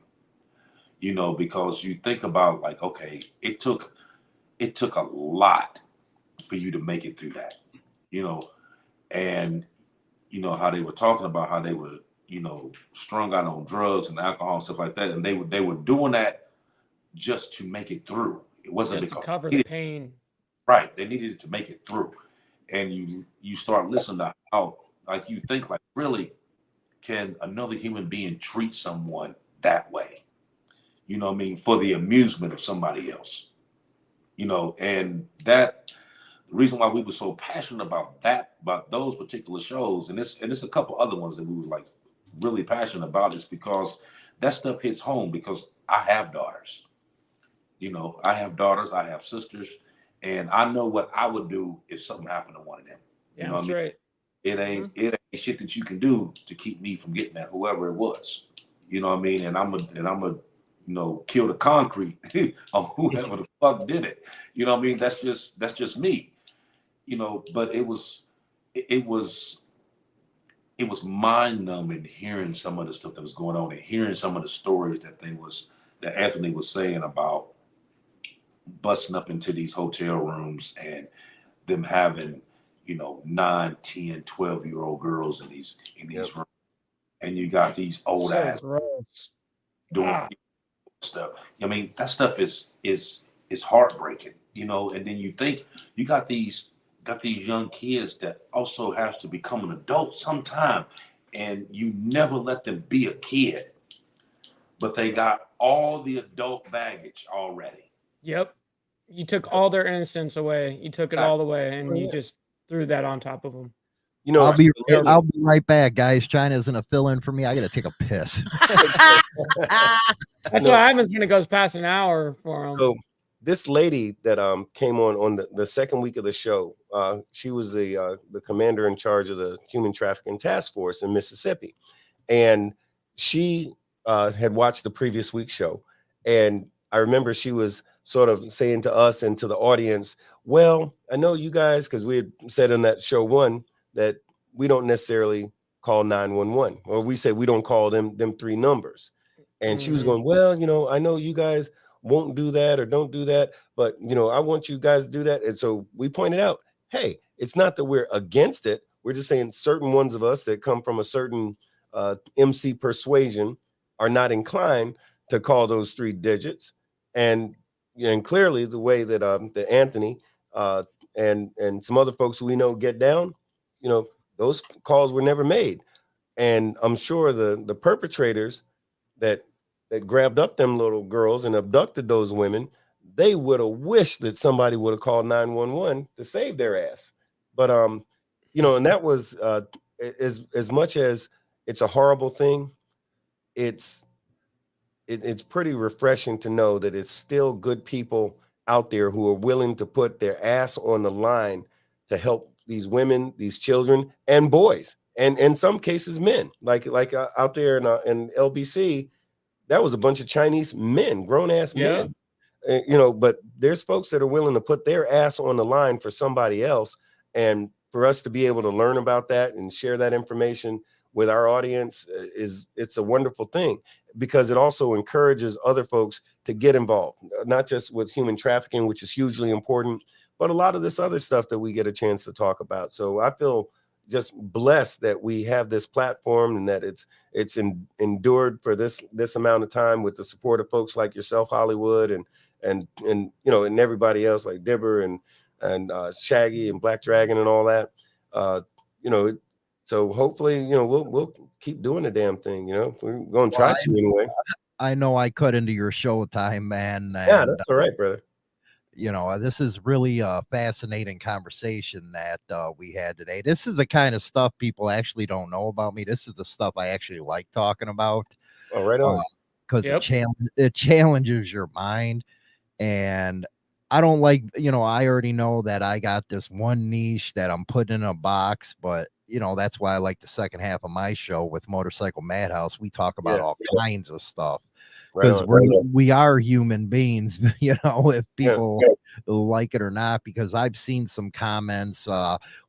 You know, because you think about like, okay, it took a lot for you to make it through that, you know, and you know how they were talking about how they were, you know, strung out on drugs and alcohol and stuff like that, and they were doing that just to make it through. It wasn't just to because cover the pain. right. They needed it to make it through, and you start listening to how, like, you think like, really, can another human being treat someone that way? You know what I mean? For the amusement of somebody else. You know, and that the reason why we were so passionate about that, about those particular shows, and it's a couple other ones that we were like really passionate about, is because that stuff hits home, because I have daughters. You know, I have daughters, I have sisters, and I know what I would do if something happened to one of them. Yeah, You know what I that's mean? right. It ain't shit that you can do to keep me from getting at whoever it was. You know what I mean? And I'm a you know, kill the concrete of whoever the fuck did it. You know what I mean? That's just me. You know, but it was mind numbing hearing some of the stuff that was going on and hearing some of the stories that Anthony was saying about busting up into these hotel rooms and them having, you know, 9, 10, 12-year-old girls in these rooms. And you got these old ass gross. doing stuff. I mean, that stuff is heartbreaking, you know. And then you think you got these young kids that also have to become an adult sometime, and you never let them be a kid, but they got all the adult baggage already. Yep. You took all their innocence away. You took it all away, and you just threw that on top of them. You know, I'll be right back, guys. China isn't a fill-in for me. I got to take a piss. That's what happens when it goes past an hour for them. So this lady that came on the second week of the show, she was the commander in charge of the Human Trafficking Task Force in Mississippi, and she had watched the previous week's show, and I remember she was sort of saying to us and to the audience, well, I know you guys, because we had said in that show one that we don't necessarily call 911, or we said we don't call them 3 numbers. And she was going, well, you know, I know you guys won't do that or don't do that, but, you know, I want you guys to do that. And so we pointed out, hey, it's not that we're against it. We're just saying certain ones of us that come from a certain MC persuasion are not inclined to call those 3 digits. And clearly the way that that Anthony and some other folks who we know get down, you know, those calls were never made. And I'm sure the perpetrators that grabbed up them little girls and abducted those women, they would have wished that somebody would have called 911 to save their ass. But you know, and that was as much as it's a horrible thing, it's pretty refreshing to know that it's still good people out there who are willing to put their ass on the line to help these women, these children, and boys, and in some cases men, like out there in LBC. That was a bunch of Chinese men, grown-ass men. You know, but there's folks that are willing to put their ass on the line for somebody else. And for us to be able to learn about that and share that information with our audience it's a wonderful thing, because it also encourages other folks to get involved, not just with human trafficking, which is hugely important, but a lot of this other stuff that we get a chance to talk about. So I feel just blessed that we have this platform and that it's endured for this amount of time with the support of folks like yourself, Hollywood, and you know, and everybody else like Dibber and Shaggy and Black Dragon and all that. You know, so hopefully, you know, we'll keep doing the damn thing. You know, we're going to try to anyway. I know I cut into your show time, man. Yeah, And, that's all right, brother. you know, this is really a fascinating conversation that we had today. This is the kind of stuff people actually don't know about me. This is the stuff I actually like talking about. Oh, right on. Because it challenges your mind. And I don't like, you know, I already know that I got this one niche that I'm putting in a box, but you know, that's why I like the second half of my show with Motorcycle Madhouse. We talk about all kinds of stuff because we are human beings, you know, if people like it or not, because I've seen some comments,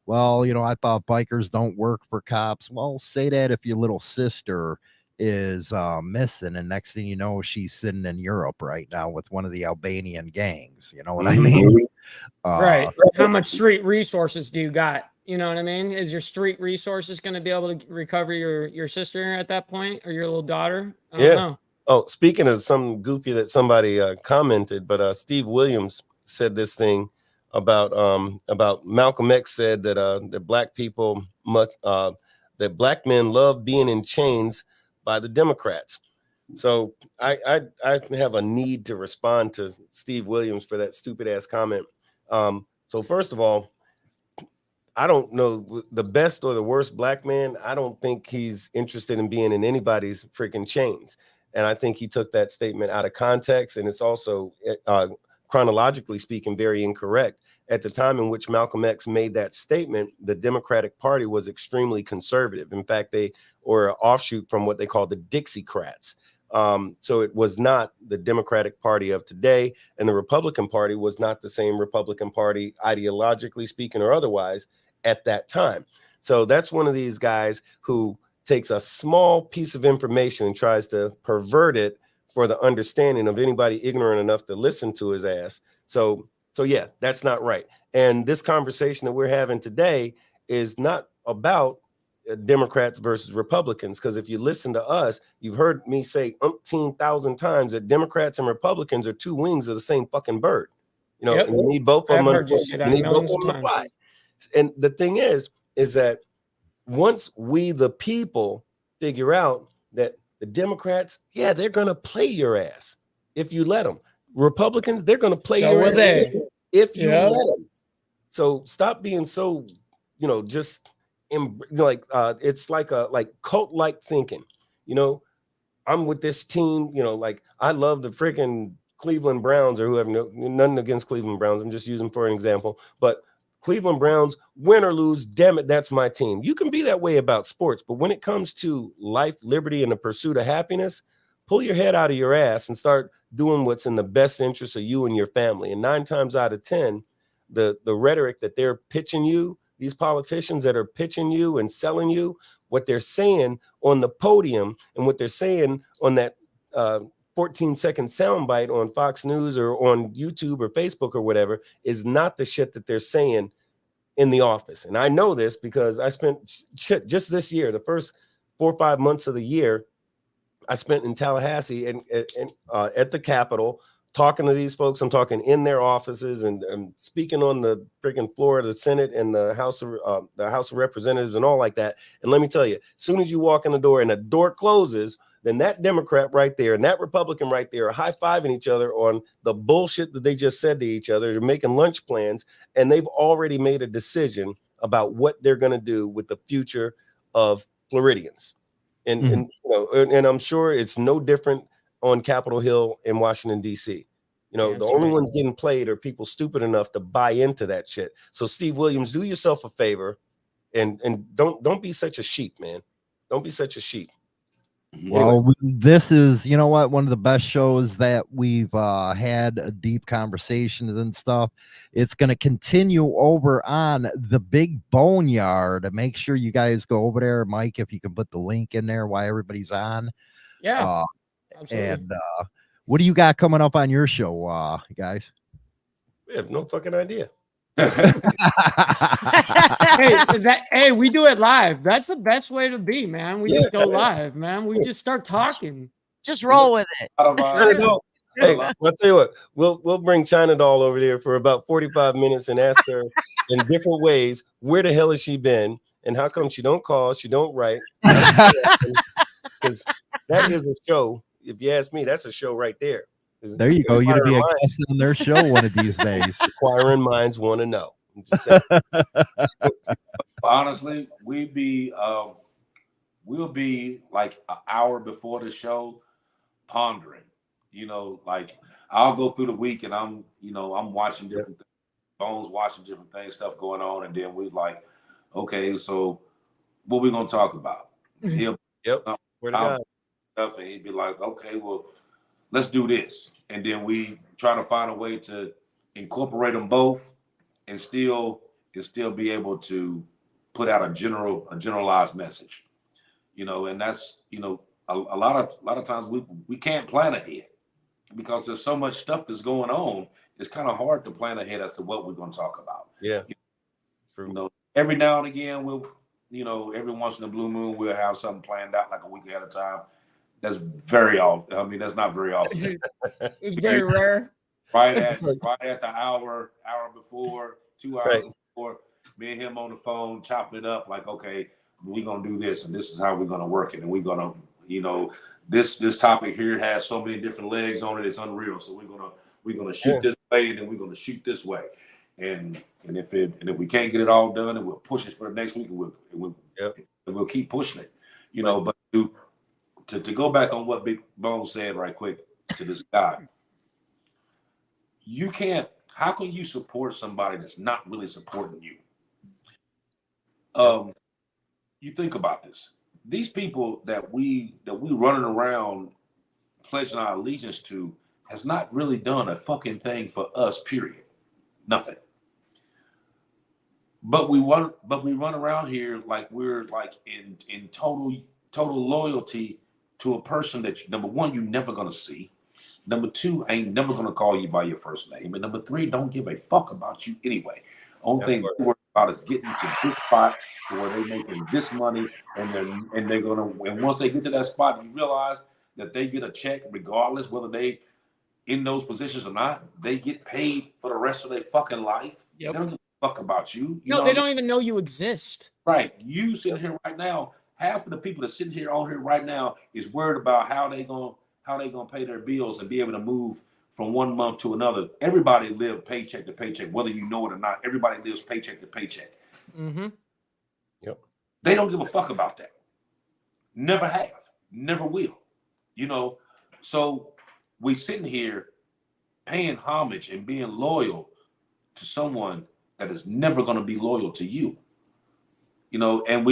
well, you know, I thought bikers don't work for cops. Well, say that if your little sister is missing, and next thing you know, she's sitting in Europe right now with one of the Albanian gangs. You know what I mean? Right. How much street resources do you got? You know what I mean? Is your street resources going to be able to recover your sister at that point, or your little daughter? I don't know. Oh, speaking of something goofy that somebody commented, but Steve Williams said this thing about Malcolm X said that that black people must that black men love being in chains by the Democrats. So I have a need to respond to Steve Williams for that stupid ass comment. So first of all, I don't know the best or the worst black man. I don't think he's interested in being in anybody's freaking chains. And I think he took that statement out of context. And it's also chronologically speaking, very incorrect. At the time in which Malcolm X made that statement, the Democratic Party was extremely conservative. In fact, they were an offshoot from what they call the Dixiecrats. So it was not the Democratic Party of today, and the Republican Party was not the same Republican Party ideologically speaking or otherwise at that time. So that's one of these guys who takes a small piece of information and tries to pervert it for the understanding of anybody ignorant enough to listen to his ass. So yeah, that's not right. And this conversation that we're having today is not about Democrats versus Republicans, because if you listen to us, you've heard me say 18,000 times that Democrats and Republicans are two wings of the same fucking bird. You know, and you need both of them. Heard you say that millions of times. And the thing is that once we, the people, figure out that the Democrats, yeah, they're going to play your ass if you let them. Republicans, they're going to play your ass if you let them. So stop being so, you know, just like it's like cult-like thinking. You know, I'm with this team. You know, like I love the freaking Cleveland Browns or whoever. Nothing against Cleveland Browns. I'm just using for an example, but Cleveland Browns, win or lose, damn it, that's my team. You can be that way about sports, but when it comes to life, liberty, and the pursuit of happiness, pull your head out of your ass and start doing what's in the best interest of you and your family. And 9 times out of 10, the rhetoric that they're pitching you, these politicians that are pitching you and selling you, what they're saying on the podium and what they're saying on that 14-second soundbite on Fox News or on YouTube or Facebook or whatever is not the shit that they're saying in the office. And I know this because I spent just this year, the first 4 or 5 months of the year, I spent in Tallahassee and at the Capitol talking to these folks. I'm talking in their offices and speaking on the freaking floor of the Senate and the House of Representatives and all like that. And let me tell you, as soon as you walk in the door and the door closes, then that Democrat right there and that Republican right there are high-fiving each other on the bullshit that they just said to each other. They're making lunch plans, and they've already made a decision about what they're going to do with the future of Floridians. And, and you know, and I'm sure it's no different on Capitol Hill in Washington, D.C. You know, the only ones getting played are people stupid enough to buy into that shit. So, Steve Williams, do yourself a favor and don't be such a sheep, man. Don't be such a sheep. Well, Anyway. this is, you know what, one of the best shows that we've had deep conversations and stuff. It's going to continue over on the Big Boneyard. Make sure you guys go over there, Mike, if you can put the link in there while everybody's on. Yeah, absolutely. And what do you got coming up on your show, guys? We have no fucking idea. Hey, we do it live. That's the best way to be, man. We just go live, man. We just start talking. Just roll with it. Hey, I'll tell you what, we'll bring China Doll over there for about 45 minutes and ask her in different ways, where the hell has she been? And how come she don't call, she don't write? Because that is a show. If you ask me, that's a show right there. There you go. You're gonna be a guest on their show one of these days. Inquiring minds want to know. I'm just saying. Honestly, we'll be like an hour before the show pondering. You know, like I'll go through the week and I'm watching different things, Bones watching different things, stuff going on, and then we're like, okay, so what we gonna talk about? He'll Where to God? Stuff, and he'd be like, okay, well, let's do this, and then we try to find a way to incorporate them both, and still be able to put out a generalized message, you know, and that's, you know, a lot of times we can't plan ahead because there's so much stuff that's going on. It's kind of hard to plan ahead as to what we're going to talk about. Yeah, true. You know, every now and again we'll, you know, every once in a blue moon we'll have something planned out like a week ahead of time. That's very often. I mean, that's not very often. It's very rare. Right at the hour before, 2 hours before, me and him on the phone chopping it up like, okay, we're gonna do this and this is how we're gonna work it, and we're gonna, you know, this topic here has so many different legs on it, it's unreal. So we're gonna shoot this way, and then we're gonna shoot this way, and if we can't get it all done, and we'll push it for the next week, and we'll keep pushing it, you know. But to go back on what Big Bone said right quick to this guy, you can't. How can you support somebody that's not really supporting you? You think about this. These people that we running around pledging our allegiance to has not really done a fucking thing for us, period. Nothing. But we run around here like we're like in total loyalty to a person that, number one, you're never gonna see. Number two, ain't never gonna call you by your first name. And number three, don't give a fuck about you anyway. Only thing they worry about is getting to this spot where they're making this money, and once they get to that spot, you realize that they get a check regardless whether they in those positions or not. They get paid for the rest of their fucking life. Yep. They don't give a fuck about you. No, they don't even know you exist. Right. You sitting here right now, half of the people that sitting here on here right now is worried about how they gonna pay their bills and be able to move from one month to another. Everybody lives paycheck to paycheck, whether you know it or not. Everybody lives paycheck to paycheck. Mm-hmm. Yep. They don't give a fuck about that. Never have. Never will. You know, so we sitting here paying homage and being loyal to someone that is never going to be loyal to you. You know, and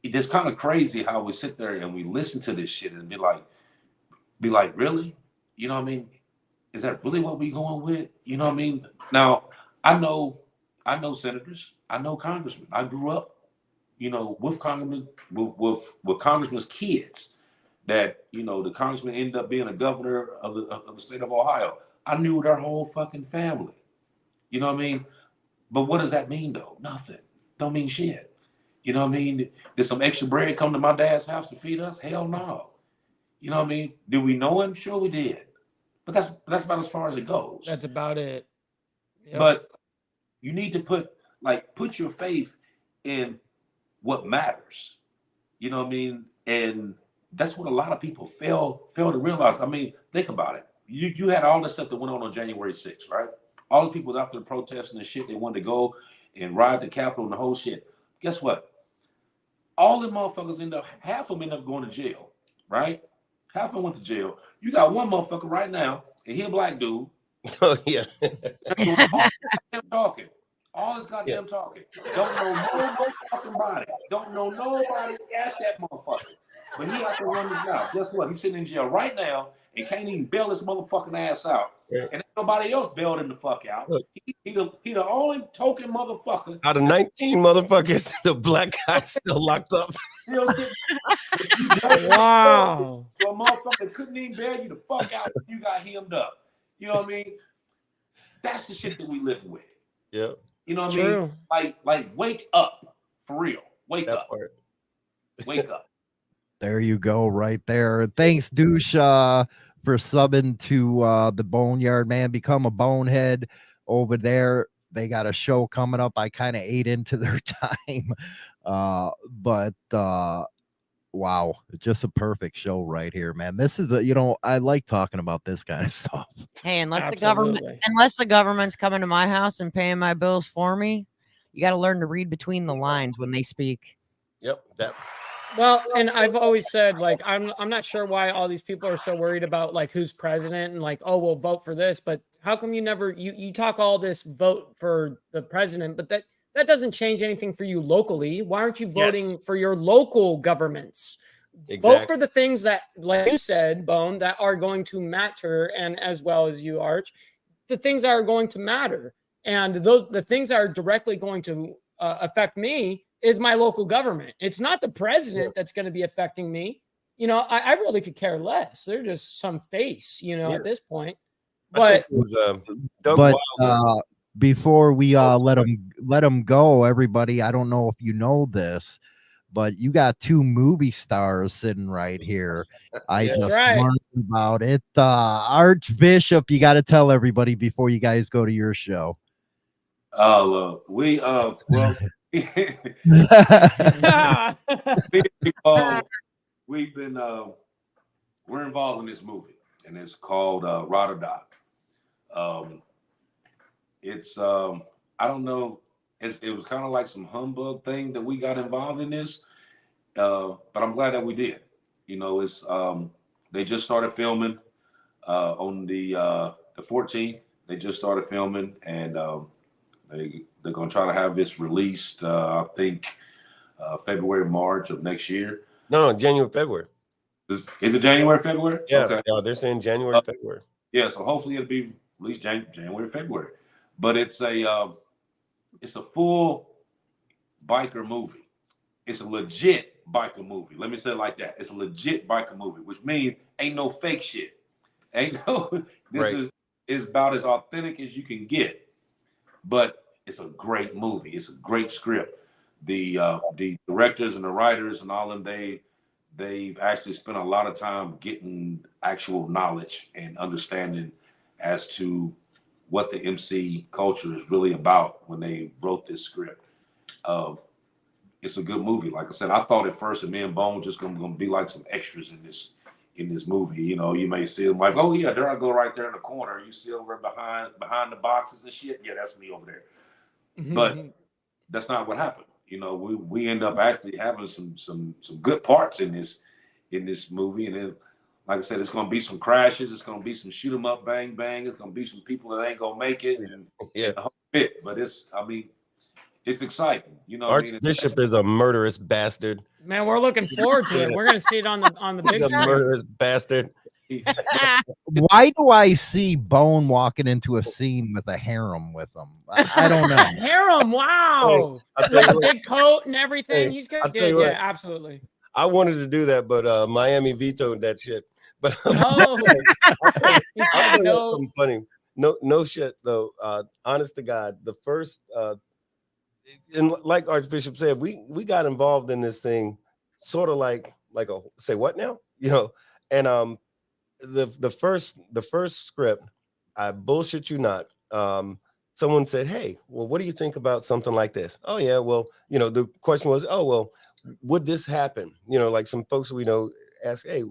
it's kind of crazy how we sit there and we listen to this shit and be like, really? You know what I mean? Is that really what we going with? You know what I mean? Now, I know senators, I know congressmen. I grew up, you know, with congressmen, with congressmen's kids that, you know, the congressman ended up being a governor of the state of Ohio. I knew their whole fucking family. You know what I mean? But what does that mean though? Nothing. Don't mean shit. You know what I mean? Did some extra bread come to my dad's house to feed us? Hell no. You know what I mean? Did we know him? Sure we did. But that's about as far as it goes. That's about it. Yep. But you need to put your faith in what matters. You know what I mean? And that's what a lot of people fail to realize. I mean, think about it. You had all this stuff that went on January 6th, right? All those people was out there protesting and shit. They wanted to go and ride the Capitol and the whole shit. Guess what? All the motherfuckers half of them end up going to jail, right? Half of them went to jail. You got one motherfucker right now, and he a black dude. Oh yeah. Talking. All this goddamn talking. Don't know no fucking body. Don't know nobody at that motherfucker. But he out there running his mouth. Guess what? He's sitting in jail right now and can't even bail his motherfucking ass out. Yeah. And nobody else bailed him the fuck out. He the only token motherfucker. Out of 19 motherfuckers, the black guy's still locked up. Wow. So a motherfucker couldn't even bail you the fuck out when you got hemmed up. You know what I mean? That's the shit that we live with. Yeah. You know what I mean? Like wake up. For real. Wake up. Wake up. There you go, right there. Thanks, Douche, for subbing to the Boneyard, man. Become a bonehead over there. They got a show coming up. I kind of ate into their time. But wow, just a perfect show right here, man. This is I like talking about this kind of stuff. Hey, Absolutely. unless the government's coming to my house and paying my bills for me, you got to learn to read between the lines when they speak. Yep. That. Well, and I've always said, like, I'm not sure why all these people are so worried about like who's president and like, oh, we'll vote for this, but how come you talk all this vote for the president, but that doesn't change anything for you locally? Why aren't you voting Yes. for your local governments? Vote Exactly. for the things that, like you said, Bone, that are going to matter, and as well as you, Arch, the things that are going to matter, and the things that are directly going to affect me is my local government. It's not the president that's going to be affecting me. I really could care less. They're just some face, at this point. I think But it was Doug But Wilder. before we let them go, everybody, I don't know if you know this, but you got two movie stars sitting right here. I That's just right. learned about it. Archbishop, you got to tell everybody before you guys go to your show. Look, we well, we've been we're involved in this movie, and it's called Ride or Die. It's I don't know, it was kind of like some humbug thing that we got involved in this, but I'm glad that we did. It's they just started filming on the 14th. They just started filming, and they're gonna try to have this released. I think February, March of next year. No, January, February. Is it January, February? Yeah, Okay. yeah, they're saying January, February. Yeah, so hopefully it'll be released January, February. But it's a full biker movie. It's a legit biker movie. Let me say it like that. It's a legit biker movie, which means ain't no fake shit. Ain't no. This is about as authentic as you can get. But it's a great movie. It's a great script. The directors and the writers and all of them, they've actually spent a lot of time getting actual knowledge and understanding as to what the MC culture is really about when they wrote this script. It's a good movie. Like I said, I thought at first that me and Bone just gonna be like some extras in this movie. You may see them like, oh yeah, there I go right there in the corner. You see over behind the boxes and shit. Yeah, that's me over there. But that's not what happened. We end up actually having some good parts in this movie, and then, like I said, it's gonna be some crashes. It's gonna be some shoot 'em up, bang bang. It's gonna be some people that ain't gonna make it, and a whole bit. But it's exciting. Archbishop is a murderous bastard. Man, we're looking forward to it. We're gonna see it on the big He's a screen. murderous bastard. Why do I see Bone walking into a scene with a harem with him? I don't know. Harem, wow. I'll tell you Like a what, big coat and everything. Hey, He's I'll good. tell you Yeah, what. absolutely. I wanted to do that, but Miami vetoed that shit. But Oh, he I'll said tell you no. something funny. No shit though. Honest to God, the first and like Archbishop said, we got involved in this thing sort of like a say what now? And the first script, I bullshit you not. Someone said, hey, well, what do you think about something like this? Oh yeah, well, the question was, oh well, would this happen? Like some folks we know ask, hey,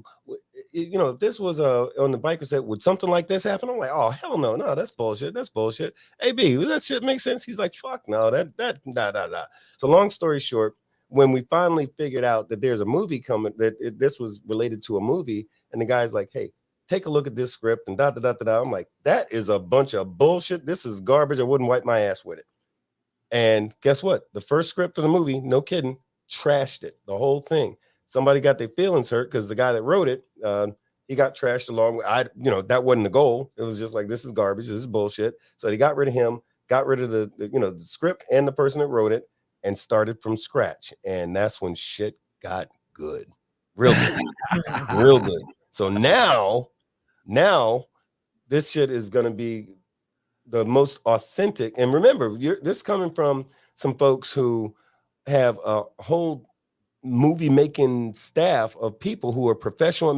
if this was on the biker set, would something like this happen? I'm like, oh hell no, that's bullshit. That's bullshit. AB, that shit makes sense. He's like, fuck no, that nah. So long story short, when we finally figured out that there's a movie coming, that this was related to a movie, and the guy's like, hey, take a look at this script and da. I'm like, that is a bunch of bullshit. This is garbage. I wouldn't wipe my ass with it. And guess what? The first script of the movie, no kidding, trashed it, the whole thing. Somebody got their feelings hurt because the guy that wrote it, he got trashed along with, that wasn't the goal. It was just like, this is garbage. This is bullshit. So they got rid of him, got rid of the script and the person that wrote it, and started from scratch. And that's when shit got good. Real good. Real good. So now this shit is going to be the most authentic. And remember, this coming from some folks who have a whole movie making staff of people who are professionals at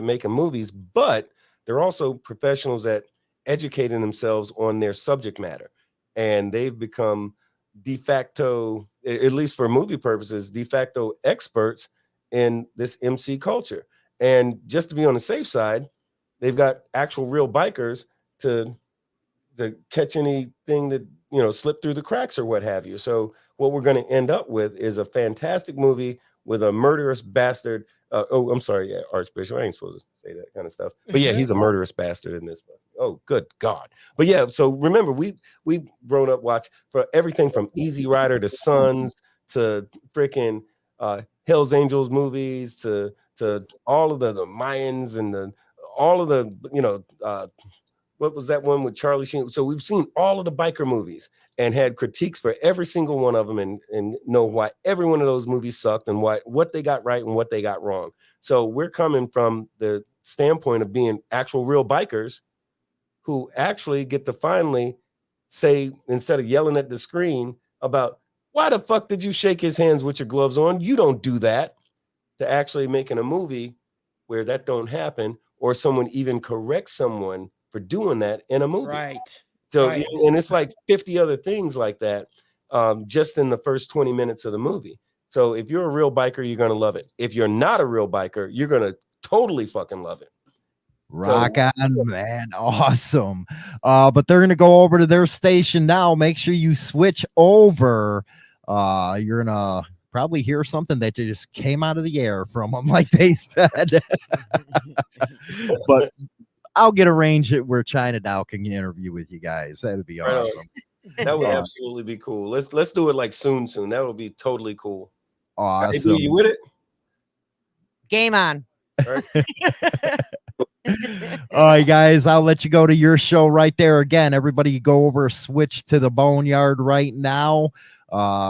making movies, but they're also professionals at educating themselves on their subject matter. And they've become de facto, at least for movie purposes, de facto experts in this MC culture. And just to be on the safe side, they've got actual real bikers to catch anything that, you know, slip through the cracks or what have you. So what we're going to end up with is a fantastic movie with a murderous bastard. I'm sorry, yeah, Archbishop, I ain't supposed to say that kind of stuff. But yeah, he's a murderous bastard in this one. Oh, good God. But yeah, so remember, we grown up watch for everything from Easy Rider to Sons to freaking Hell's Angels movies to all of the Mayans and all of the, you know, what was that one with Charlie Sheen? So we've seen all of the biker movies and had critiques for every single one of them and know why every one of those movies sucked and what they got right and what they got wrong. So we're coming from the standpoint of being actual real bikers who actually get to finally say, instead of yelling at the screen about, why the fuck did you shake his hands with your gloves on? You don't do that. To actually making a movie where that don't happen, or someone even corrects someone for doing that in a movie. Right. So, right. And it's like 50 other things like that, just in the first 20 minutes of the movie. So if you're a real biker, you're going to love it. If you're not a real biker, you're going to totally fucking love it. Rock on, man. Awesome. But they're going to go over to their station now. Make sure you switch over. You're going to probably hear something that just came out of the air from them, like they said. But I'll get arranged it where China Dow can interview with you guys. That would be awesome. That would absolutely be cool. Let's do it like soon. That would be totally cool. Awesome. Hey, you with it? Game on. All right. All right, guys, I'll let you go to your show right there. Again, everybody go over, switch to the Boneyard right now.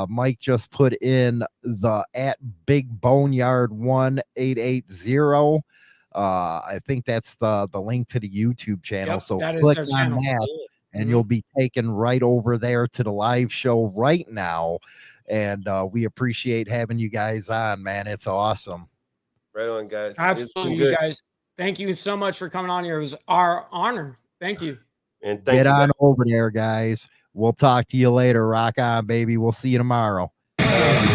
Mike just put in the @Big Boneyard 1880. I think that's the link to the YouTube channel. Yep, so that is click their on channel. that and you'll be taken right over there to the live show right now. And we appreciate having you guys on, man. It's awesome. Right on, guys. Absolutely, you guys. Thank you so much for coming on here. It was our honor. Thank you. And thank Get you on guys. over there, guys. We'll talk to you later. Rock on, baby. We'll see you tomorrow. Yeah.